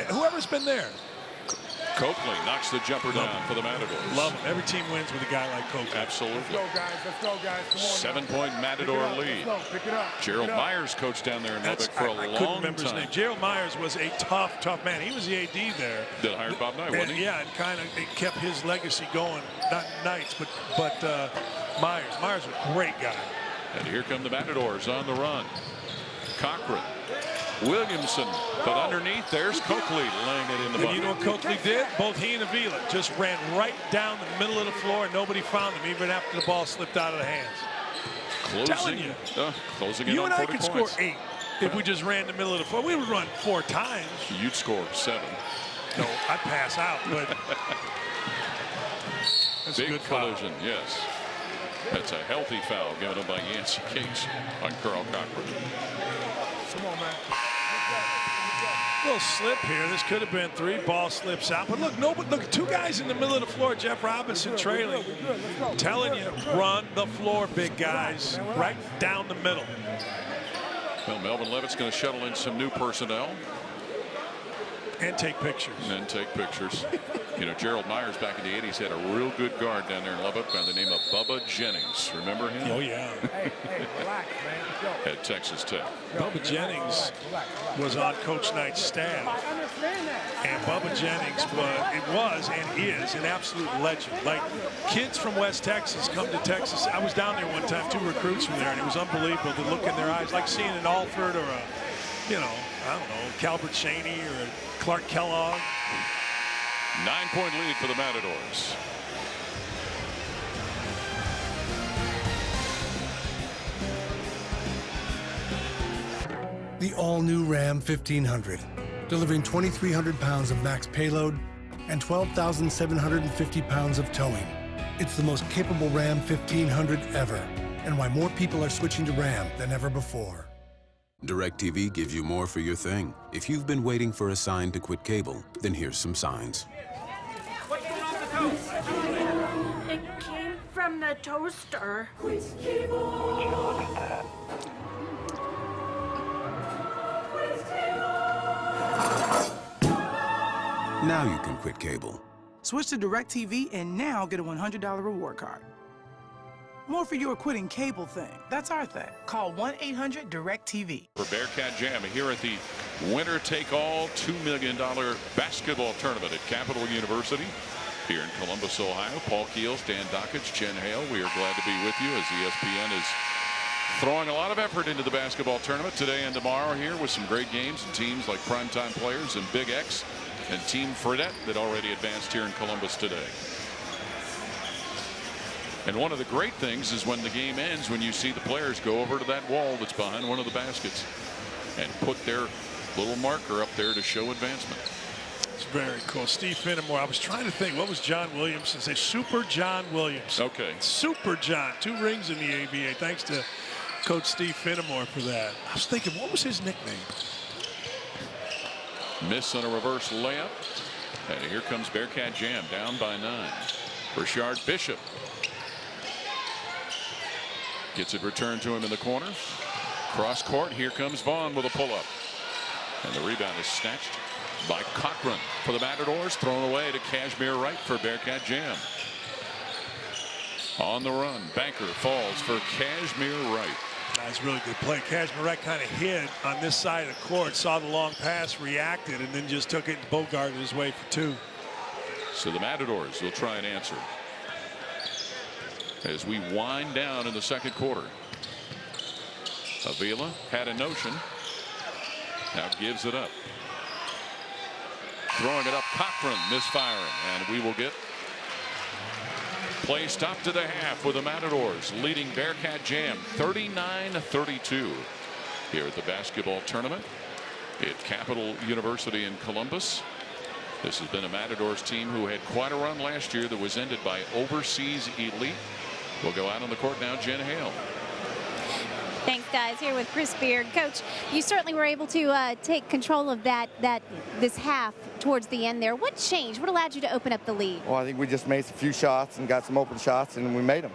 whoever's been there. Coakley knocks the jumper down for the Matadors. Love him. Every team wins with a guy like Coakley. Absolutely. Let's go, guys. Let's go, guys. Come on. 7-point Matador lead. Pick it up. Gerald Myers coached down there in Lubbock for a I long couldn't remember his time. name. Gerald Myers was a tough man. He was the AD there. That hired Bob Knight, wasn't he? Yeah, and kind of it kept his legacy going. Not Knights, but Myers. Myers was a great guy. And here come the Matadors on the run. Cochran, Williamson, but underneath there's Coakley laying it in the bucket. And you know what Coakley did? Both he and Avila just ran right down the middle of the floor, and nobody found him even after the ball slipped out of the hands. Closing in You on and I 40 could points. score 8 if we just ran the middle of the floor. We would run 4 times. You'd score 7. No, I'd pass out, but that's a Big good foul. collision, yes. That's a healthy foul given up by Yancey Gates on Carl Cochran. Come on, man. Little slip here. This could have been 3. Ball slips out. But look, 2 guys in the middle of the floor. Jeff Robinson trailing. I'm telling you, run the floor, big guys. Right down the middle. Well, Melvin Levitt's going to shuttle in some new personnel. And take pictures. And take pictures. You know, Gerald Myers back in the 80s had a real good guard down there in Lubbock by the name of Bubba Jennings. Remember him? Oh, yeah. Hey, relax, man. Let's go. At Texas Tech. Bubba Jennings was on Coach Knight's staff. I understand that. And Bubba Jennings was and is an absolute legend. Like, kids from West Texas come to Texas. I was down there one time, 2 recruits from there, and it was unbelievable. The look in their eyes, like seeing an Alford or a, you know, I don't know, Calbert Cheney or a Clark Kellogg. 9-point lead for the Matadors. The all-new Ram 1500, delivering 2,300 pounds of max payload and 12,750 pounds of towing. It's the most capable Ram 1500 ever, and why more people are switching to Ram than ever before. DirecTV gives you more for your thing. If you've been waiting for a sign to quit cable, then here's some signs. It came from the toaster. Now you can quit cable. Switch to DirecTV and now get a $100 reward card. More for your quitting cable thing. That's our thing. Call 1-800-DIRECTV. For Bearcat Jam here at the winner-take-all $2 million basketball tournament at Capital University here in Columbus, Ohio. Paul Keels, Dan Dockich, Jen Hale. We are glad to be with you as ESPN is throwing a lot of effort into the basketball tournament today and tomorrow here with some great games and teams like Primetime Players and Big X and Team Fredette that already advanced here in Columbus today. And one of the great things is when the game ends, when you see the players go over to that wall that's behind one of the baskets and put their little marker up there to show advancement. It's very cool. Steve Finnemore. I was trying to think, what was John Williamson say? Super John Williamson. Okay. Super John. 2 rings in the ABA. Thanks to Coach Steve Finnemore for that. I was thinking, what was his nickname? Miss on a reverse layup. And here comes Bearcat Jam down by 9. Rashard Bishop gets it returned to him in the corner. Cross court. Here comes Vaughn with a pull-up. And the rebound is snatched by Cochran for the Matadors. Thrown away to Kashmir Wright for Bearcat Jam. On the run. Banker falls for Kashmir Wright. That's really good play. Kashmir Wright kind of hid on this side of the court. Saw the long pass, reacted, and then just took it and bogarted his way for 2. So the Matadors will try and answer as we wind down in the second quarter. Avila had a notion. Now gives it up. Throwing it up. Cochran misfiring. And we will get play stopped to the half with the Matadors leading Bearcat Jam 39-32 here at the basketball tournament at Capital University in Columbus. This has been a Matadors team who had quite a run last year that was ended by overseas elite. We'll go out on the court now. Jen Hale. Thanks, guys. Here with Chris Beard. Coach, you certainly were able to take control of this half towards the end there. What changed? What allowed you to open up the lead? Well, I think we just made a few shots and got some open shots, and we made them.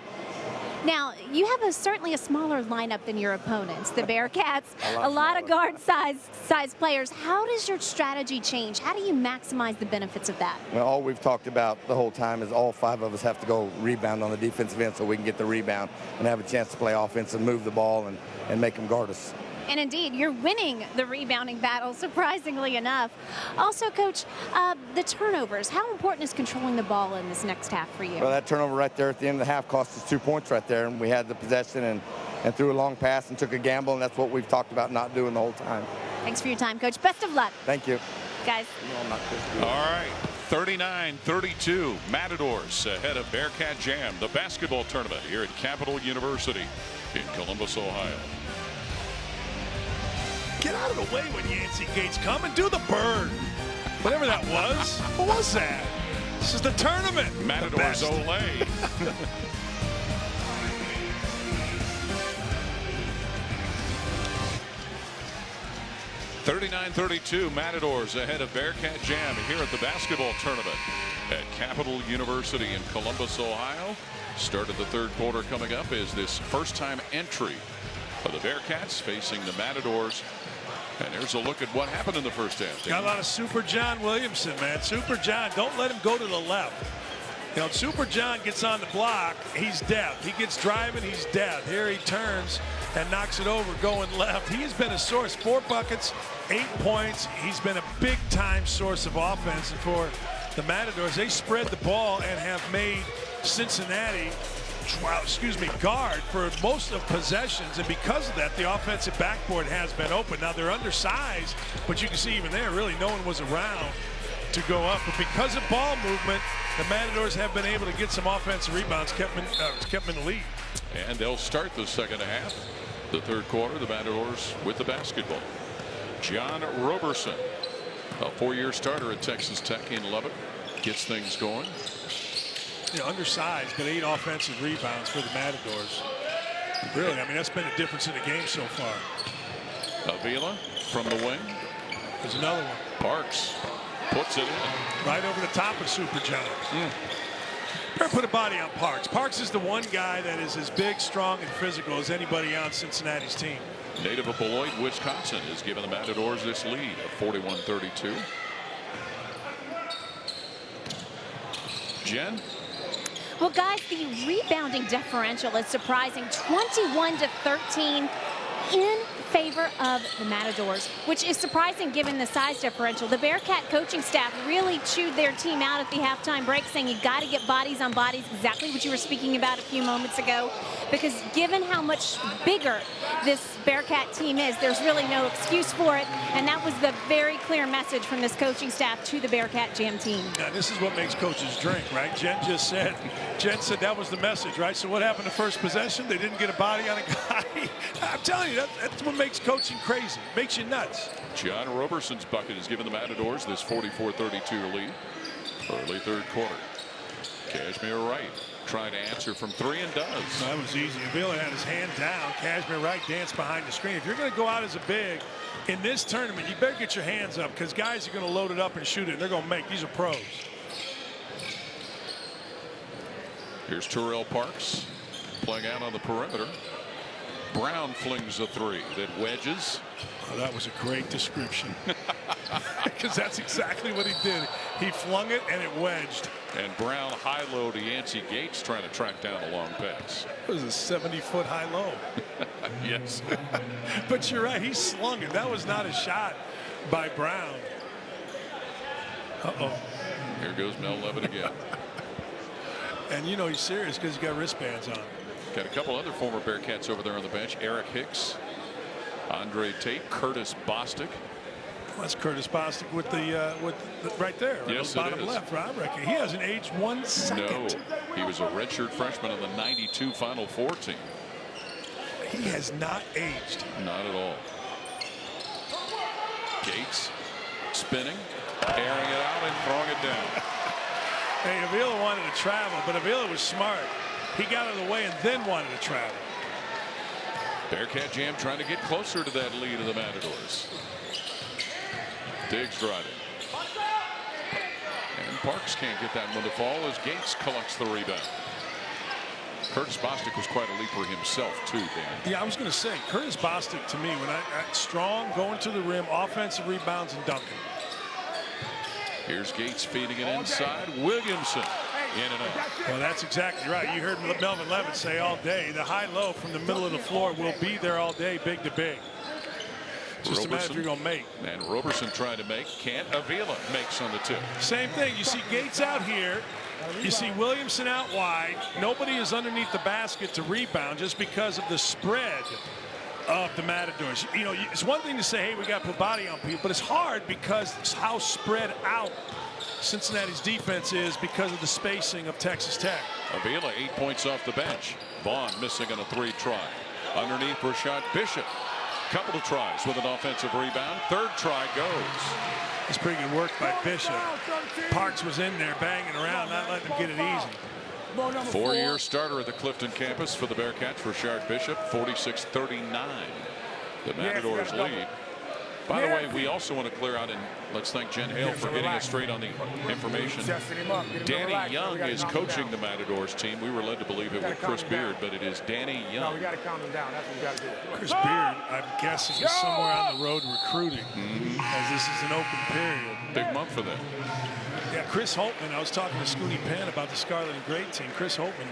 Now, you have certainly a smaller lineup than your opponents, the Bearcats. a lot of guard size players. How does your strategy change? How do you maximize the benefits of that? Well, all we've talked about the whole time is all 5 of us have to go rebound on the defensive end so we can get the rebound and have a chance to play offense and move the ball and make them guard us. And indeed, you're winning the rebounding battle, surprisingly enough. Also, Coach, the turnovers. How important is controlling the ball in this next half for you? Well, that turnover right there at the end of the half cost us 2 points right there. And we had the possession and threw a long pass and took a gamble, and that's what we've talked about not doing the whole time. Thanks for your time, Coach. Best of luck. Thank you. Guys. All right. 39-32. Matadors ahead of Bearcat Jam, the basketball tournament here at Capital University in Columbus, Ohio. Get out of the way when Yancey Gates come and do the bird. Whatever that was. What was that? This is the tournament. Matadors Olay. 39-32, Matadors ahead of Bearcat Jam here at the basketball tournament at Capital University in Columbus, Ohio. Start of the third quarter coming up is this first-time entry of the Bearcats facing the Matadors. And there's a look at what happened in the first half. Got a lot of Super John Williamson, man. Super John, don't let him go to the left. You know, Super John gets on the block, he's death. He gets driving, he's death. Here he turns and knocks it over going left. He has been a source, 4 buckets, 8 points. He's been a big-time source of offense for the Matadors. They spread the ball and have made Cincinnati, guard for most of possessions, and because of that, the offensive backboard has been open. Now they're undersized, but you can see even there, really no one was around to go up. But because of ball movement, the Matadors have been able to get some offensive rebounds, kept them in the lead. And they'll start the second half. The third quarter, the Matadors with the basketball. John Roberson, a 4-year starter at Texas Tech in Lubbock, gets things going. You know, undersized, but 8 offensive rebounds for the Matadors. Really, I mean, that's been a difference in the game so far. Avila from the wing. There's another one. Parks puts it in. Right over the top of Super John. Better put a body on Parks. Parks is the one guy that is as big, strong, and physical as anybody on Cincinnati's team. Native of Beloit, Wisconsin, has given the Matadors this lead of 41-32. Jen? Well, guys, the rebounding differential is surprising, 21-13 in favor of the Matadors, which is surprising given the size differential. The Bearcat coaching staff really chewed their team out at the halftime break, saying you got to get bodies on bodies, exactly what you were speaking about a few moments ago, because given how much bigger this Bearcat team is, there's really no excuse for it, and that was the very clear message from this coaching staff to the Bearcat Jam team. Now, this is what makes coaches drink, right? Jen said that was the message, right? So what happened the first possession? They didn't get a body on a guy. I'm telling you, that's what makes coaching crazy. It makes you nuts. John Roberson's bucket has given the Matadors this 44-32 lead. Early third quarter. Cashmere Wright trying to answer from 3 and does. That was easy. Avila had his hand down. Cashmere Wright danced behind the screen. If you're going to go out as a big in this tournament, you better get your hands up, because guys are going to load it up and shoot it. And they're going to make. These are pros. Here's Terrell Parks playing out on the perimeter. Brown flings a 3 that wedges. Oh, that was a great description, because that's exactly what he did. He flung it and it wedged. And Brown high-low to Yancey Gates trying to track down a long pass. It was a 70-foot high-low. Yes. But you're right, he slung it. That was not a shot by Brown. Uh-oh. Here goes Mel Levitt again. And you know he's serious because he's got wristbands on. Got a couple other former Bearcats over there on the bench. Eric Hicks, Andre Tate, Curtis Bostic. Well, that's Curtis Bostic with the right there. Yes, bottom left, I reckon. He hasn't aged 1 second. No, he was a redshirt freshman on the '92 Final Four team. He has not aged. Not at all. Gates spinning, airing it out and throwing it down. Hey, Avila wanted to travel, but Avila was smart. He got out of the way and then wanted to travel. Bearcat Jam trying to get closer to that lead of the Matadors. Diggs driving. And Parks can't get that one to fall as Gates collects the rebound. Curtis Bostic was quite a leaper himself, too, Dan. Yeah, I was going to say, Curtis Bostic, to me, when strong, going to the rim, offensive rebounds, and dunking. Here's Gates feeding it inside. Williamson in and out. Well, that's exactly right. You heard Melvin Levitt say all day, the high-low from the middle of the floor will be there all day, big to big. Just a matter if you're going to make. And Roberson trying to make. Can't. Avila makes on the 2. Same thing. You see Gates out here. You see Williamson out wide. Nobody is underneath the basket to rebound just because of the spread of the Matadors. You know, it's one thing to say, hey, we got to put body on people, but it's hard because it's how spread out Cincinnati's defense is because of the spacing of Texas Tech. Avila 8 points off the bench. Vaughn missing on a 3 try. Underneath Rashad Bishop. Couple of tries with an offensive rebound. 3rd try goes. It's pretty good work by Bishop. Parks was in there banging around, not letting him get it easy. 4-year starter at the Clifton campus for the Bearcats, Rashard Bishop, 46-39. The Matadors lead. By the way, we also want to clear out, and let's thank Jen Hale for getting us straight on the information. Danny Young is coaching the Matadors team. We were led to believe it was Chris Beard, but it is Danny Young. No, we got to calm him down. That's what we got to do. Chris Beard, I'm guessing, is somewhere on the road recruiting, as this is an open period. Big month for them. Yeah, Chris Holtman, I was talking to Scooney Penn about the Scarlet and Gray team. Chris Holtman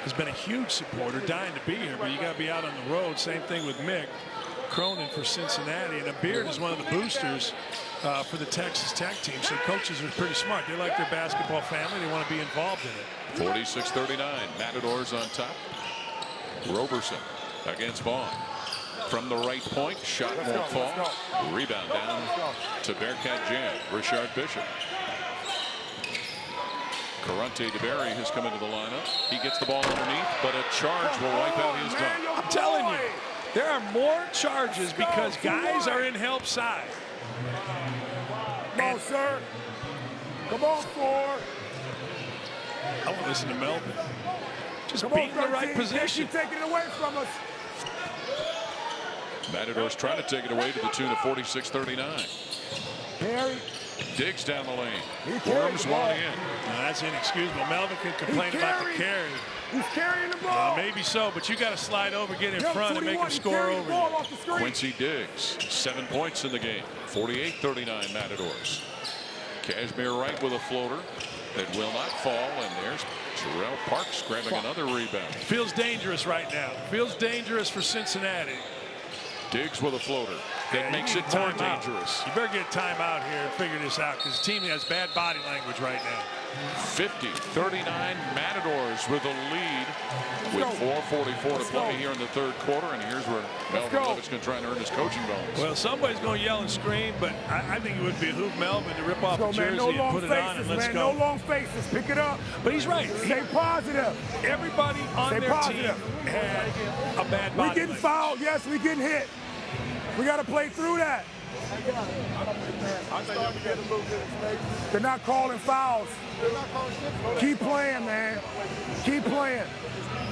has been a huge supporter, dying to be here, but you got to be out on the road. Same thing with Mick Cronin for Cincinnati, and Beard is one of the boosters for the Texas Tech team. So coaches are pretty smart. They like their basketball family. They want to be involved in it. 46-39, Matadors on top. Roberson against Vaughn. From the right point, shot won't fall. Rebound down to Bearcat Jam, Richard Bishop. Karante DeBerry has come into the lineup. He gets the ball underneath, but a charge will wipe out his dunk. I'm telling you, there are more charges because guys are in help side. Come on, sir. Come on, 4. I want to listen to Melvin. Just Come being on, in the right position. Keep taking it away from us. Matadors trying to take it away to the tune of 46-39. Harry. Diggs down the lane. Worms one in. No, that's inexcusable. Melvin can complain about the carry. He's carrying the ball. Maybe so, but you got to slide over, get in front, and make him score over you. Quincy Diggs, 7 points in the game. 48-39 Matadors. Cashmere Wright with a floater that will not fall, and there's Terrell Parks grabbing another rebound. Feels dangerous right now. Feels dangerous for Cincinnati. Diggs with a floater. That makes it more dangerous. You better get a timeout here and figure this out because the team has bad body language right now. 50-39 Matadors with a lead with 4:44 to play here in the third quarter. And here's where Melvin Levitt's going to try and earn his coaching bonus. Well, somebody's going to yell and scream, but I think it would behoove Melvin to rip off the jersey and put it on and let's go. No long faces. Pick it up. But he's right. Stay positive. Everybody on their team had a bad body We getting fouled. Yes, we getting hit. We got to play through that. They're not calling fouls. Keep playing, man. Keep playing.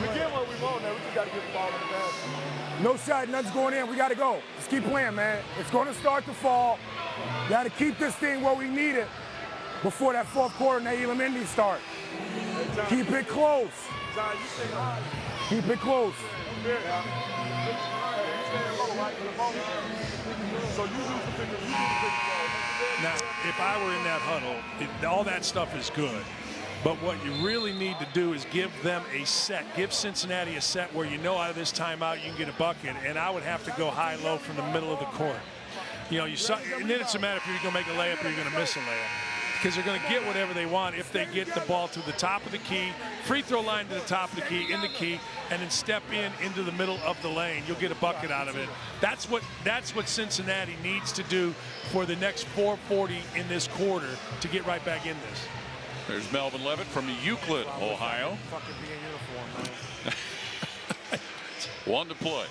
We get what we want now. We just got to get the ball in the basket. No shot, nothing's going in. We got to go. Just keep playing, man. It's going to start to fall. Got to keep this thing where we need it before that fourth quarter and that Elam Indy start. Keep it close. Keep it close. Now, if I were in that huddle, all that stuff is good. But what you really need to do is give them a set. Give Cincinnati a set where you know out of this timeout you can get a bucket. And I would have to go high-low from the middle of the court. You know, and then it's a matter if you're going to make a layup or you're going to miss a layup. Because they're going to get whatever they want if they get the ball to the top of the key, free throw line to the top of the key, in the key, and then step into the middle of the lane. You'll get a bucket out of it. That's what Cincinnati needs to do for the next 4:40 in this quarter to get right back in this. There's Melvin Levitt from Euclid, Ohio. One to play.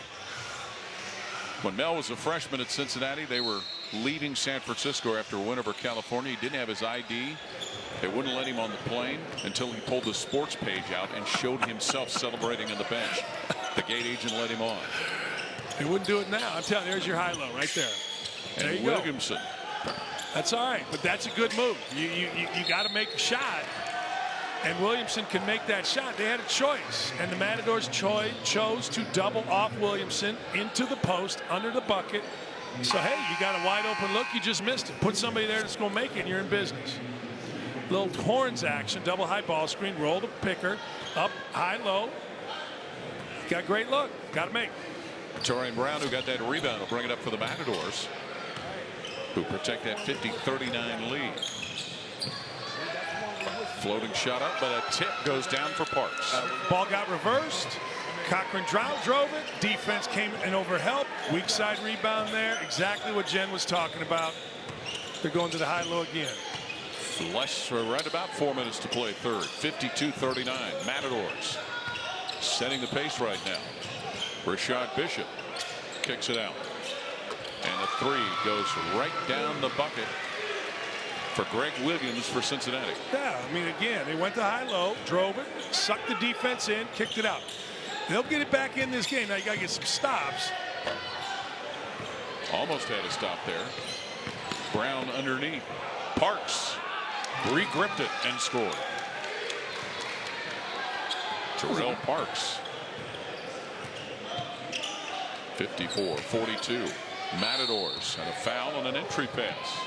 When Mel was a freshman at Cincinnati, they were leaving San Francisco after a win over California. He didn't have his ID. They wouldn't let him on the plane until he pulled the sports page out and showed himself celebrating on the bench. The gate agent let him on. They wouldn't do it now. I'm telling you, there's your high-low right there. There And you Williamson. Go. That's all right, but that's a good move. You got to make a shot. And Williamson can make that shot. They had a choice, and the Matadors chose to double off Williamson into the post under the bucket. So, hey, you got a wide open look. You just missed it. Put somebody there that's going to make it, and you're in business. Little horns action, double high ball screen, roll the picker, up, high, low. Got a great look. Got to make. Torian Brown, who got that rebound, will bring it up for the Matadors, who protect that 50-39 lead. Floating shot up, but a tip goes down for Parks. Ball got reversed. Cochran drove it. Defense came in over help. Weak side rebound there. Exactly what Jen was talking about. They're going to the high-low again. Right about 4 minutes to play third. 52-39. Matadors setting the pace right now. Rashad Bishop kicks it out. And the three goes right down the bucket for Greg Williams for Cincinnati. Yeah, I mean, again, they went to high-low, drove it, sucked the defense in, kicked it out. They'll get it back in this game. Now you got to get some stops. Almost had a stop there. Brown underneath. Parks re-gripped it and scored. Terrell Parks. 54-42. Matadors and a foul on an entry pass.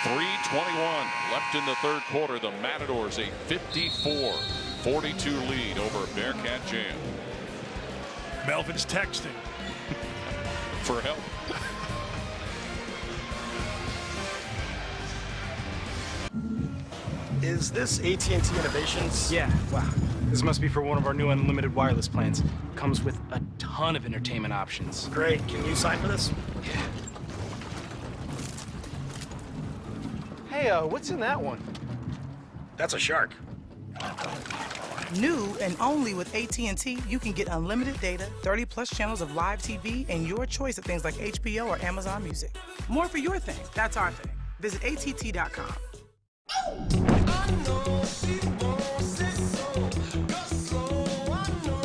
3:21 left in the third quarter. The Matadors a 54-42 lead over Bearcat Jam. Melvin's texting for help. Is this AT&T Innovations? Yeah, wow. This must be for one of our new unlimited wireless plans. Comes with a ton of entertainment options. Great. Can you sign for this? Yeah. Hey, what's in that one? That's a shark. New and only with AT&T, you can get unlimited data, 30+ channels of live TV, and your choice of things like HBO or Amazon Music. More for your thing. That's our thing. Visit att.com.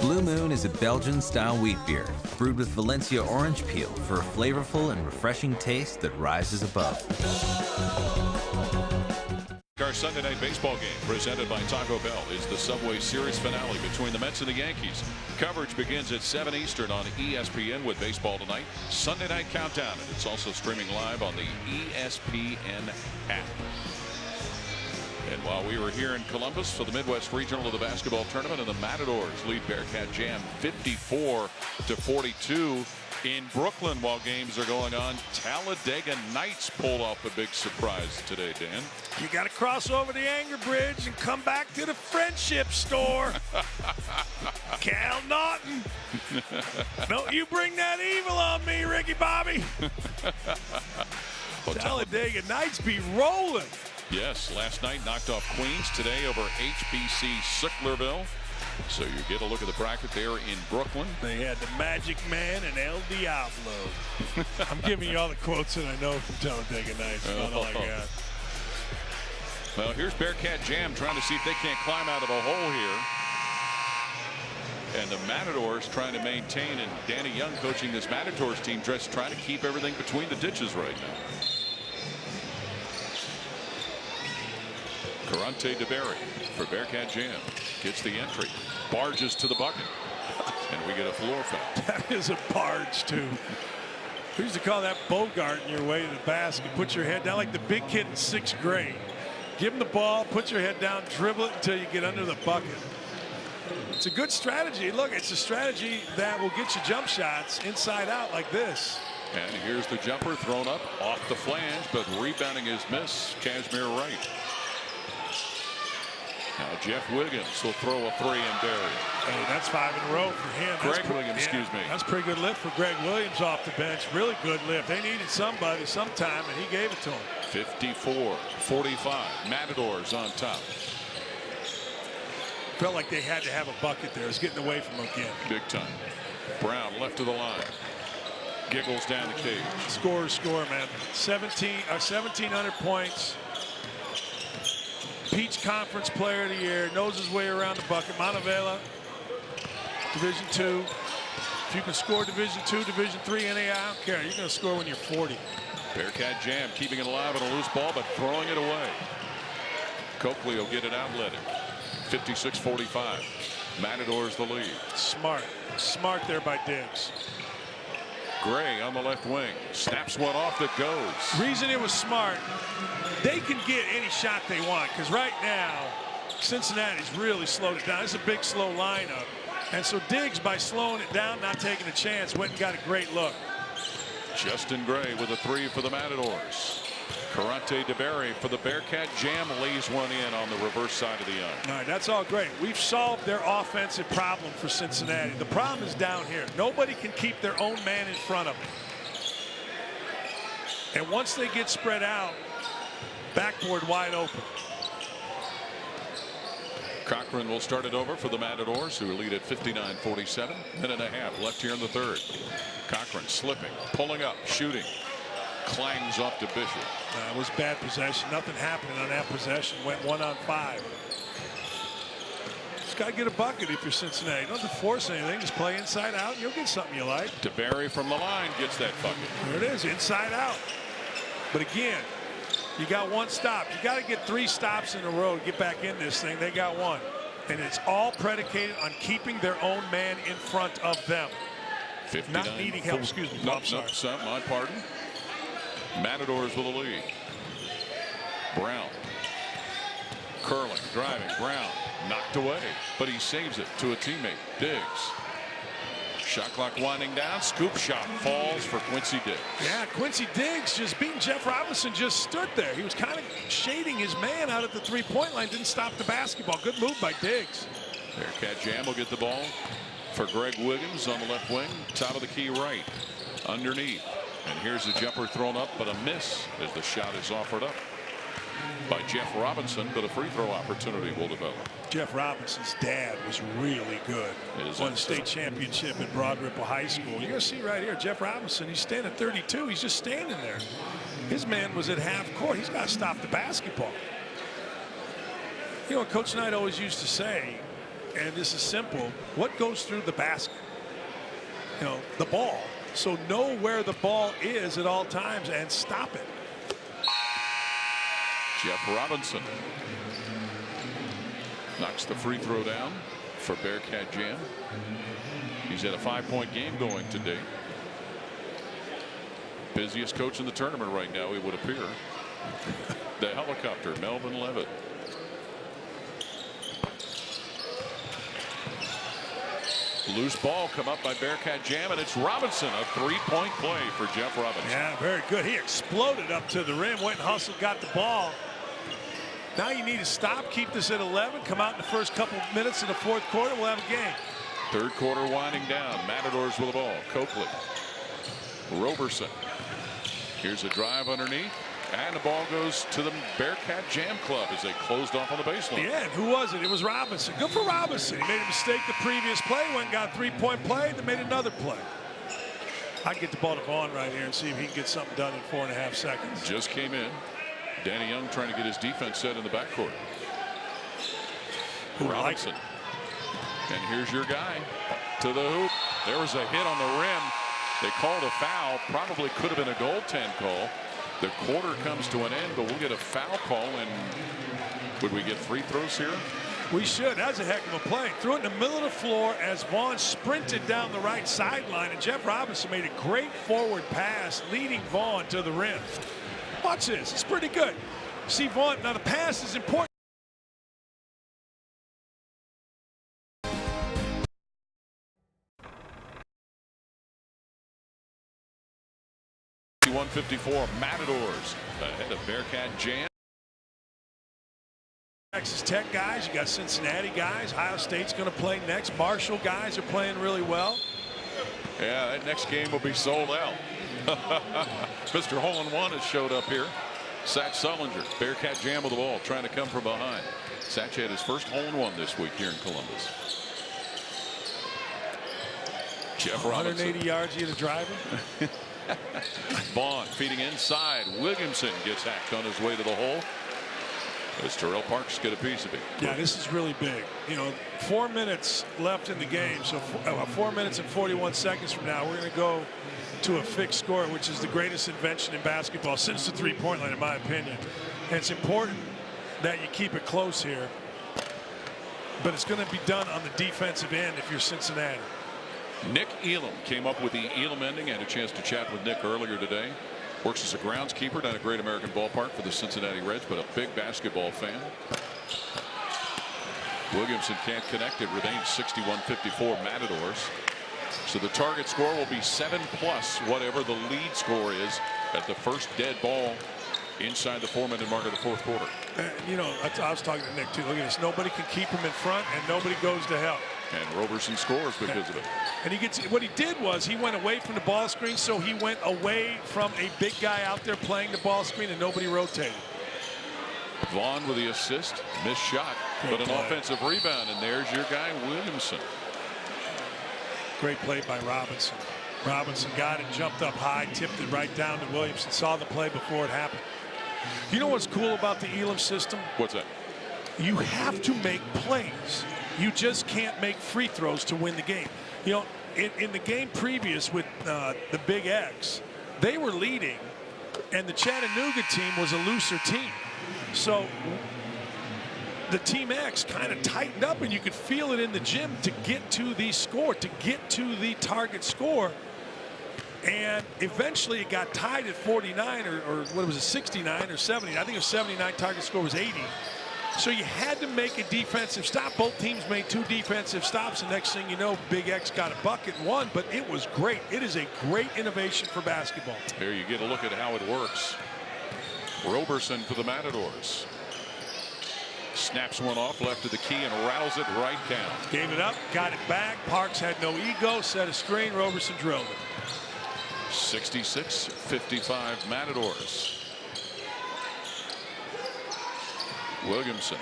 Blue Moon is a Belgian-style wheat beer brewed with Valencia orange peel for a flavorful and refreshing taste that rises above. Our Sunday night baseball game presented by Taco Bell is the Subway Series finale between the Mets and the Yankees. Coverage begins at 7 Eastern on ESPN with Baseball Tonight. Sunday night countdown, and it's also streaming live on the ESPN app. And while we were here in Columbus for the Midwest Regional of the basketball tournament, and the Matadors lead Bearcat Jam 54-42. In Brooklyn, while games are going on, Talladega Nights pulled off a big surprise today, Dan. You got to cross over the Anger Bridge and come back to the Friendship Store. Cal Naughton. Don't you bring that evil on me, Ricky Bobby. Well, Talladega Nights be rolling. Yes, last night knocked off Queens. Today over HBC Sicklerville. So you get a look at the bracket there in Brooklyn. They had the Magic Man and El Diablo. I'm giving you all the quotes that I know from Talladega Nights. Not all I got. Well, here's Bearcat Jam trying to see if they can't climb out of a hole here. And the Matadors trying to maintain, and Danny Young coaching this Matadors team, just trying to keep everything between the ditches right now. Karante DeBerry for Bearcat Jam gets the entry, barges to the bucket, and we get a floor foul. That is a barge too. We used to call that bogarting your way to the basket. Put your head down like the big kid in 6th grade. Give him the ball, put your head down, dribble it until you get under the bucket. It's a good strategy. Look, it's a strategy that will get you jump shots inside out like this. And here's the jumper thrown up off the flange, but rebounding his miss, Kashmir Wright. Now Jeff Wiggins will throw a 3 and bury it. Hey, that's 5 in a row for him. Greg Williams, excuse me. That's a pretty good lift for Greg Williams off the bench. Really good lift. They needed somebody sometime, and he gave it to him. 54-45. Matadors on top. Felt like they had to have a bucket there. It's getting away from him again. Big time. Brown left of the line. Giggles down the cage. Score, man. 1,700 points. Peach Conference Player of the Year, knows his way around the bucket. Montevela, Division II. If you can score Division II, Division III, NAIA, I don't care. You're going to score when you're 40. Bearcat Jam keeping it alive on a loose ball, but throwing it away. Coakley will get it outletted. 56-45. Matadors the lead. Smart there by Diggs. Gray on the left wing. Snaps one off that goes. Reason it was smart, they can get any shot they want, because right now Cincinnati's really slowed it down. It's a big slow lineup, and so Diggs, by slowing it down, not taking a chance, went and got a great look. Justin Gray with a 3 for the Matadors. Karante DeBerry for the Bearcat Jam lays one in on the reverse side of the iron. All right, that's all great. We've solved their offensive problem for Cincinnati. The problem is down here. Nobody can keep their own man in front of them. And once they get spread out, backboard wide open. Cochran will start it over for the Matadors, who lead at 59-47. Minute and a half left here in the third. Cochran slipping, pulling up, shooting. Clangs off to Bishop. It was bad possession. Nothing happening on that possession. Went 1 on 5. Just got to get a bucket if you're Cincinnati. You don't have to force anything. Just play inside out, and you'll get something you like. DeBerry from the line gets that bucket. There it is, inside out. But again, you got one stop. You got to get 3 stops in a row to get back in this thing. They got 1. And it's all predicated on keeping their own man in front of them. 59. Not needing help. Excuse me. Nope, my pardon. Matadors with a lead. Brown. Curling, driving, Brown. Knocked away, but he saves it to a teammate. Diggs. Shot clock winding down. Scoop shot falls for Quincy Diggs. Yeah, Quincy Diggs just beating Jeff Robinson, just stood there. He was kind of shading his man out at the 3-point line. Didn't stop the basketball. Good move by Diggs. Bearcat Jam will get the ball for Greg Wiggins on the left wing. Top of the key right. Underneath. And here's a jumper thrown up, but a miss as the shot is offered up by Jeff Robinson, but a free throw opportunity will develop. Jeff Robinson's dad was really good. Won the state championship at Broad Ripple High School. You're going to see right here, Jeff Robinson, he's standing at 32. He's just standing there. His man was at half court. He's got to stop the basketball. You know, Coach Knight always used to say, and this is simple, what goes through the basket? You know, the ball. So know where the ball is at all times and stop it. Jeff Robinson knocks the free throw down for Bearcat Jam. He's had a 5-point game going today. Busiest coach in the tournament right now, he would appear. The helicopter, Melvin Levitt. Loose ball come up by Bearcat Jam, and it's Robinson. A 3-point play for Jeff Robinson. Yeah, very good. He exploded up to the rim, went and hustled, got the ball. Now you need to stop, keep this at 11, come out in the first couple of minutes of the 4th quarter, we'll have a game. 3rd quarter winding down. Matadors with the ball. Coakley. Roberson. Here's a drive underneath. And the ball goes to the Bearcat Jam Club as they closed off on the baseline. Yeah, and who was it? It was Robinson. Good for Robinson. He made a mistake the previous play, went and got a 3-point play, then made another play. I'd get the ball to Vaughn right here and see if he can get something done in 4.5 seconds. Just came in. Danny Young trying to get his defense set in the backcourt. Robinson. And here's your guy to the hoop. There was a hit on the rim. They called a foul. Probably could have been a goaltend call. The quarter comes to an end, but we'll get a foul call. And would we get free throws here? We should. That's a heck of a play. Threw it in the middle of the floor as Vaughn sprinted down the right sideline, and Jeff Robinson made a great forward pass, leading Vaughn to the rim. Watch this. It's pretty good. See Vaughn. Now the pass is important. 154 Matadors ahead of Bearcat Jam. Texas Tech guys, you got Cincinnati guys, Ohio State's going to play next. Marshall guys are playing really well. Yeah, that next game will be sold out. Mr. Hole-in-One has showed up here. Satch Sullinger, Bearcat Jam with the ball, trying to come from behind. Satch had his first hole-in-one this week here in Columbus. Jeff Robinson. 180 yards, you the driver. Vaughn feeding inside. Williamson gets hacked on his way to the hole. As Terrell Parks get a piece of it. Yeah, this is really big. You know, 4 minutes left in the game. So 4 minutes and 41 seconds from now, we're going to go to a fixed score, which is the greatest invention in basketball since the 3-point line, in my opinion. And it's important that you keep it close here. But it's going to be done on the defensive end if you're Cincinnati. Nick Elam came up with the Elam ending. I had a chance to chat with Nick earlier today. Works as a groundskeeper down at Great American Ballpark for the Cincinnati Reds, but a big basketball fan. Williamson can't connect. It remains 61-54 Matadors. So the target score will be 7+ whatever the lead score is at the first dead ball inside the 4-minute mark of the 4th quarter. You know, I was talking to Nick too. Look at this. Nobody can keep him in front, and nobody goes to help. And Roberson scores because of it. And he gets what he did was he went away from the ball screen, so he went away from a big guy out there playing the ball screen, and nobody rotated. Vaughn with the assist, missed shot, but an offensive rebound, and there's your guy Williamson. Great play by Robinson. Robinson got it, jumped up high, tipped it right down to Williamson. Saw the play before it happened. You know what's cool about the Elam system? What's that? You have to make plays. you just can't make free throws to win the game. You know, in the game previous with the Big X, they were leading, and the Chattanooga team was a looser team. So the Team X kind of tightened up, and you could feel it in the gym to get to the score, to get to the target score. And eventually it got tied at 49 or what was it, 69 or 70. I think it was 79. Target score was 80. So you had to make a defensive stop. Both teams made 2 defensive stops. And next thing you know, Big X got a bucket and won. But it was great. It is a great innovation for basketball. There you get a look at how it works. Roberson for the Matadors. Snaps one off, left of the key, and rattles it right down. Gave it up, got it back. Parks had no ego, set a screen. Roberson drilled it. 66-55 Matadors. Williamson.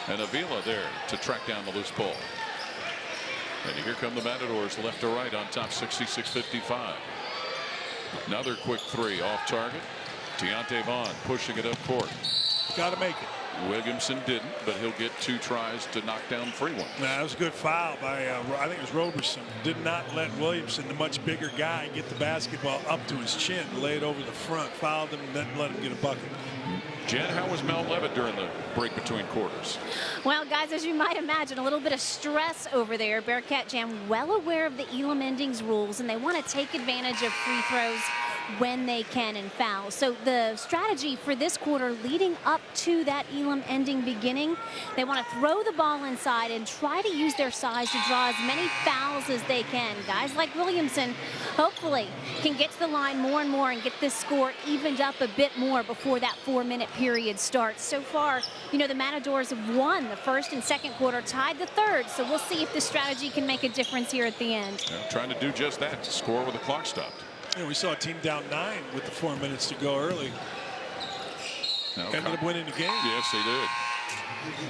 And Avila there to track down the loose ball. And here come the Matadors left to right on top, 66-55. Another quick 3 off target. Deontay Vaughn pushing it up court. Got to make it. Williamson didn't, but he'll get 2 tries to knock down free ones. That was a good foul by, I think it was Roberson. Did not let Williamson, the much bigger guy, get the basketball up to his chin, lay it over the front, fouled him, and didn't let him get a bucket. Jen, how was Mel Levitt during the break between quarters? Well, guys, as you might imagine, a little bit of stress over there. Bearcat Jam well aware of the Elam Endings rules, and they want to take advantage of free throws when they can and foul. So the strategy for this quarter leading up to that Elam ending beginning, they want to throw the ball inside and try to use their size to draw as many fouls as they can. Guys like Williamson hopefully can get to the line more and more and get this score evened up a bit more before that 4-minute period starts. So far, you know, the Matadors have won the first and second quarter, tied the third. So we'll see if this strategy can make a difference here at the end. Yeah, trying to do just that, to score with the clock stopped. Yeah, we saw a team down 9 with the 4 minutes to go early. Ended up winning the game. Yes, they did.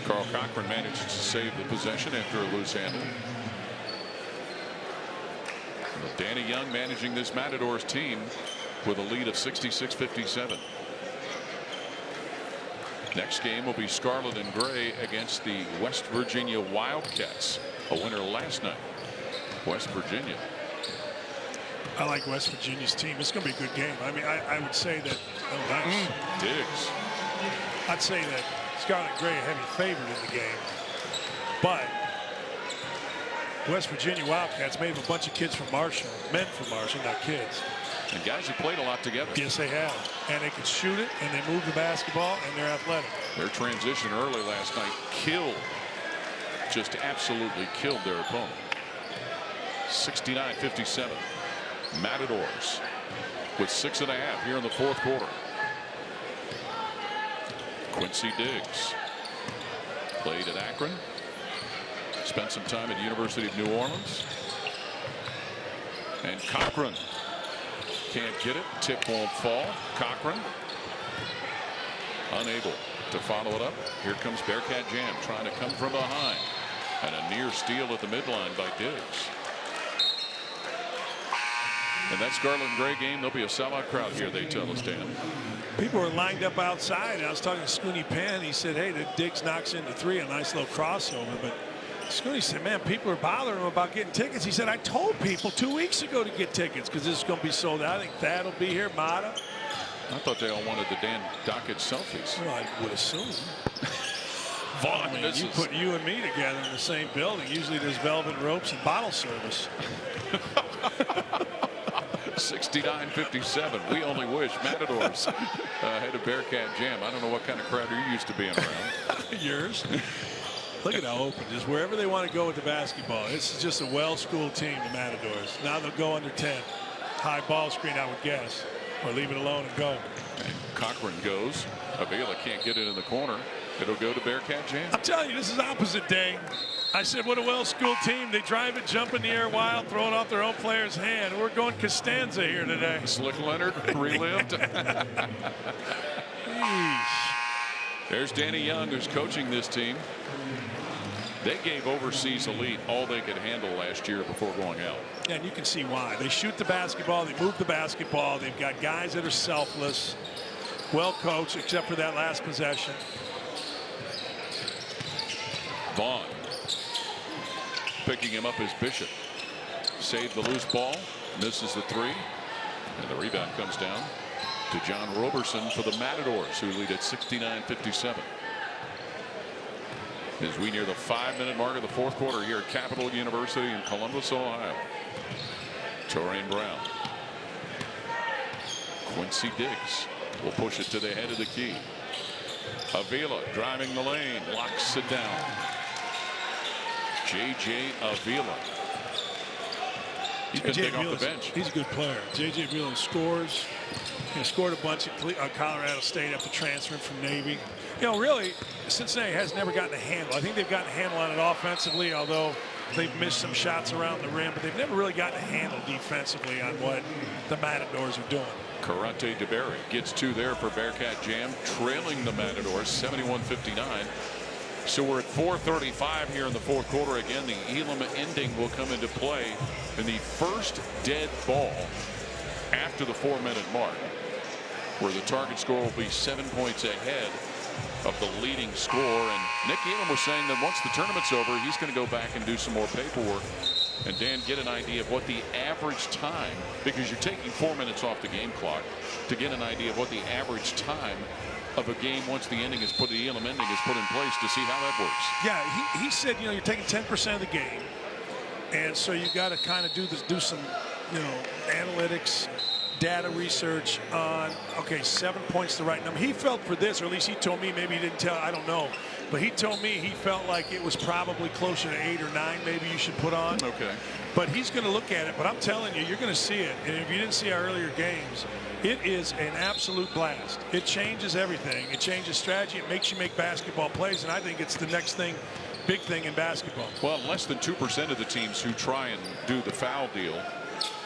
Carl Cochran managed to save the possession after a loose handle. But Danny Young managing this Matadors team with a lead of 66-57. Next game will be Scarlet and Gray against the West Virginia Wildcats, a winner last night. West Virginia. I like West Virginia's team. It's going to be a good game. I mean, I would say that. Oh, nice. Diggs. I'd say that Scarlet Gray a heavy favorite in the game, but West Virginia Wildcats made up a bunch of kids from Marshall, men from Marshall, not kids. And guys who played a lot together. Yes, they have. And they can shoot it, and they move the basketball, and they're athletic. Their transition early last night killed, just absolutely killed their opponent. 69-57. Matadors with 6.5 here in the fourth quarter. Quincy Diggs played at Akron, spent some time at the University of New Orleans, and Cochran can't get it. Tip won't fall. Cochran unable to follow it up. Here comes Bearcat Jam trying to come from behind, and a near steal at the midline by Diggs. And that Scarlet and Gray game, there'll be a sellout crowd here, they tell us, Dan. People were lined up outside. I was talking to Scooney Penn. He said, hey, the Diggs knocks into 3, a nice little crossover. But Scooney said, man, people are bothering him about getting tickets. He said, I told people 2 weeks ago to get tickets because this is going to be sold out. I think Thad will be here, Mata. I thought they all wanted the Dan Dockett selfies. Well, I would assume. Vaughn, I mean, you put you and me together in the same building. Usually there's velvet ropes and bottle service. 69-57. We only wish. Matadors had a Bearcat Jam. I don't know what kind of crowd you're used to being around. Yours. Look at how open. Just wherever they want to go with the basketball. It's just a well-schooled team, the Matadors. Now they'll go under 10. High ball screen, I would guess. Or leave it alone and go. And Cochran goes. Avila can't get it in the corner. It'll go to Bearcat Jam. I'm telling you, this is opposite day. I said, what a well-schooled team. They drive it, jump in the air wild, throw it off their own player's hand. We're going Costanza here today. Slick Leonard relived. There's Danny Young, who's coaching this team. They gave Overseas Elite all they could handle last year before going out. Yeah, and you can see why. They shoot the basketball. They move the basketball. They've got guys that are selfless, well coached, except for that last possession. Vaughn picking him up as Bishop. Saved the loose ball, misses the three, and the rebound comes down to John Roberson for the Matadors, who lead at 69-57. As we near the 5-minute mark of the fourth quarter here at Capital University in Columbus, Ohio. Torian Brown. Quincy Diggs will push it to the head of the key. Avila driving the lane, locks it down. J.J. Avila. He's been big off the bench. He's a good player. J.J. Avila scores. He scored a bunch at Colorado State after transferring from Navy. You know, really, Cincinnati has never gotten a handle. I think they've gotten a handle on it offensively, although they've missed some shots around the rim, but they've never really gotten a handle defensively on what the Matadors are doing. Karate DeBerry gets two there for Bearcat Jam, trailing the Matadors 71-59. So we're at 4:35 here in the fourth quarter. Again, the Elam ending will come into play in the first dead ball after the 4-minute mark, where the target score will be 7 points ahead of the leading score. And Nick Elam was saying that once the tournament's over, he's going to go back and do some more paperwork and Dan get an idea of what the average time, because you're taking 4 minutes off the game clock, to get an idea of what the average time of a game once the ending is put, the Elam ending is put in place, to see how that works. Yeah, he said, you know, you're taking 10% of the game, and so you got to kind of do some, you know, analytics, data research on, okay, 7 points the right number. He felt for this, or at least he told me, maybe he didn't tell, I don't know, but he told me he felt like it was probably closer to 8 or 9 maybe you should put on. Okay. But he's going to look at it, but I'm telling you, you're going to see it. And if you didn't see our earlier games, it is an absolute blast. It changes everything. It changes strategy. It makes you make basketball plays, and I think it's the next thing, big thing in basketball. Well, less than 2% of the teams who try and do the foul deal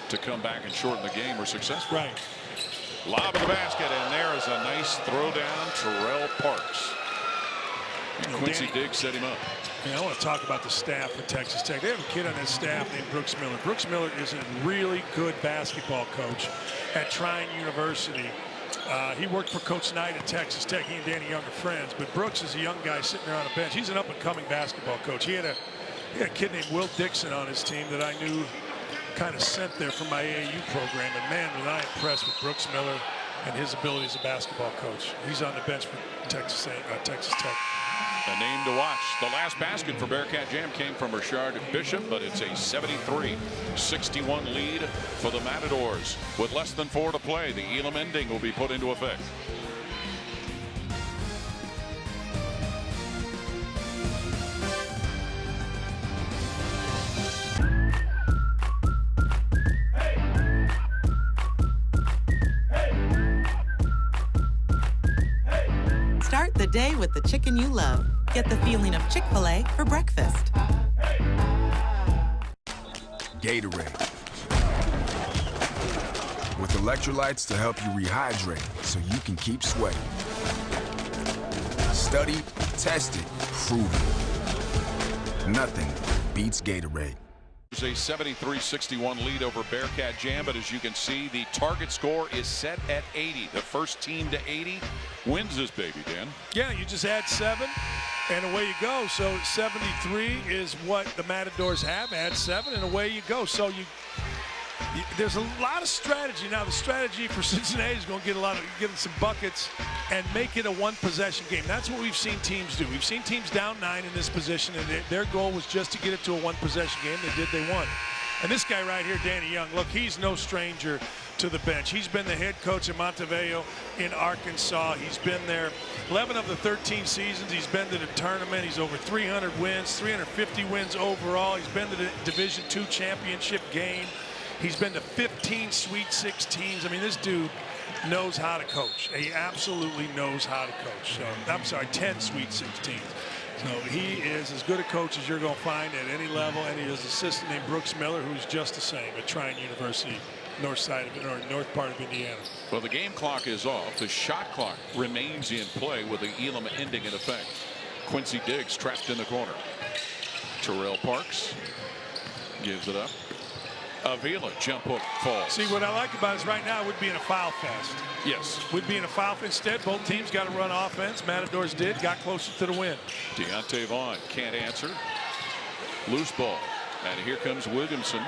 to come back and shorten the game are successful. Right. Lob of the basket, and there is a nice throw down. Terrell Parks. And Quincy Diggs set him up. Yeah, I want to talk about the staff for Texas Tech. They have a kid on his staff named Brooks Miller. Brooks Miller is a really good basketball coach at Trine University. He worked for Coach Knight at Texas Tech. He and Danny Young are friends, but Brooks is a young guy sitting there on a bench. He's an up-and-coming basketball coach. He had a kid named Will Dixon on his team that I knew kind of sent there from my AAU program, and man, was I impressed with Brooks Miller and his ability as a basketball coach. He's on the bench for Texas Tech. A name to watch. The last basket for Bearcat Jam came from Rashard Bishop, but it's a 73-61 lead for the Matadors. With less than 4 to play, the Elam ending will be put into effect. Start the day with the chicken you love. Get the feeling of Chick-fil-A for breakfast. Gatorade. With electrolytes to help you rehydrate so you can keep sweating. Studied, tested, proven. Nothing beats Gatorade. It's a 73-61 lead over Bearcat Jam, but as you can see, the target score is set at 80. The first team to 80 wins this baby, Dan. Yeah, you just add 7, and away you go. So 73 is what the Matadors have. Add 7, and away you go. So there's a lot of strategy. Now, the strategy for Cincinnati is going to get some buckets and make it a one-possession game. That's what we've seen teams do. We've seen teams down 9 in this position, and their goal was just to get it to a one-possession game. They did, they won. And this guy right here, Danny Young, look, he's no stranger to the bench. He's been the head coach at Montevideo in Arkansas. He's been there 11 of the 13 seasons. He's been to the tournament. He's over 300 wins, 350 wins overall. He's been to the Division II championship game. He's been to 15 Sweet 16s. I mean, this dude knows how to coach. He absolutely knows how to coach. So, I'm sorry, 10 Sweet 16s. So he is as good a coach as you're going to find at any level, and he has an assistant named Brooks Miller, who's just the same at Trine University, north part of Indiana. Well, the game clock is off. The shot clock remains in play with the Elam ending in effect. Quincy Diggs trapped in the corner. Terrell Parks gives it up. Avila jump hook falls. See, what I like about it is right now would be in a foul fest. Yes. Would be in a foul fest. Instead, both teams got to run offense. Matadors did, got closer to the win. Deontay Vaughn can't answer. Loose ball. And here comes Williamson.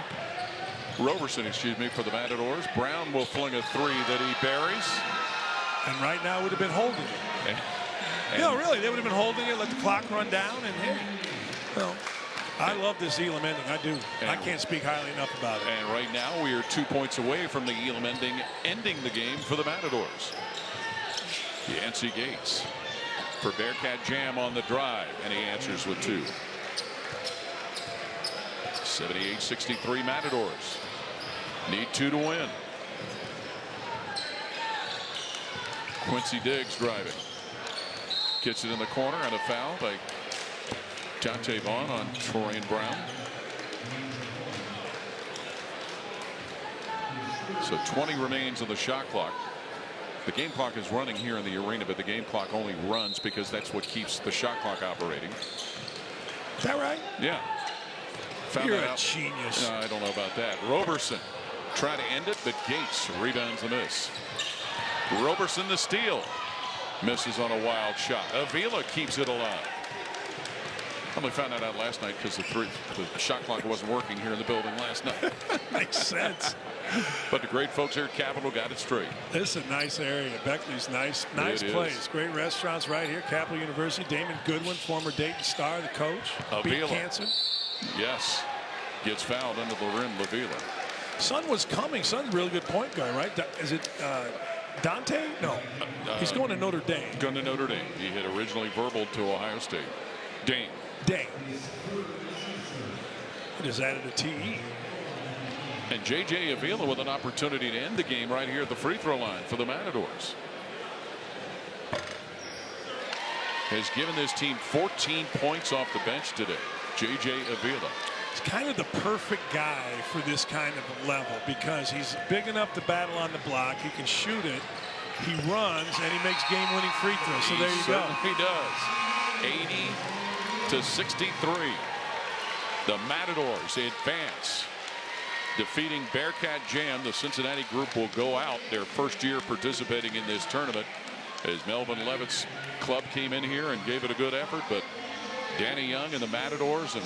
Roberson, excuse me, for the Matadors. Brown will fling a three that he buries. And right now would have been holding it. No, really, they would have been holding it, let the clock run down, and hey, well, I love this Elam ending. I do. I can't speak highly enough about it. And right now we are 2 points away from the Elam ending the game for the Matadors. Yancey Gates for Bearcat Jam on the drive, and he answers with two. 78-63 Matadors. Need two to win. Quincy Diggs driving. Gets it in the corner and a foul by Deontay Vaughn on Torian Brown. So 20 remains on the shot clock. The game clock is running here in the arena, but the game clock only runs because that's what keeps the shot clock operating. Is that right? Yeah. Found You're that a out. genius. I don't know about that. Roberson trying to end it, but Gates rebounds the miss. Roberson the steal. Misses on a wild shot. Avila keeps it alive. I only found that out last night because the shot clock wasn't working here in the building last night. Makes sense. But the great folks here at Capitol got it straight. This is a nice area. Beckley's nice It place. is. Great restaurants right here. Capitol University. Damon Goodwin, former Dayton Star, the coach. Beat Avila. cancer. Yes. Gets fouled under the rim, Avila. Son was coming. Son's a really good point guard, right? Is it Dante? No. He's going to Notre Dame. Going to Notre Dame. He had originally verbaled to Ohio State. Dame. He just added a TE. And J.J. Avila with an opportunity to end the game right here at the free throw line for the Matadors. Has given this team 14 points off the bench today. J.J. Avila. He's kind of the perfect guy for this kind of level because he's big enough to battle on the block. He can shoot it. He runs and he makes game-winning free throws. So there you go. He does. 80-63. The Matadors advance. Defeating Bearcat Jam, the Cincinnati group will go out their first year participating in this tournament as Melvin Levitt's club came in here and gave it a good effort, but Danny Young and the Matadors and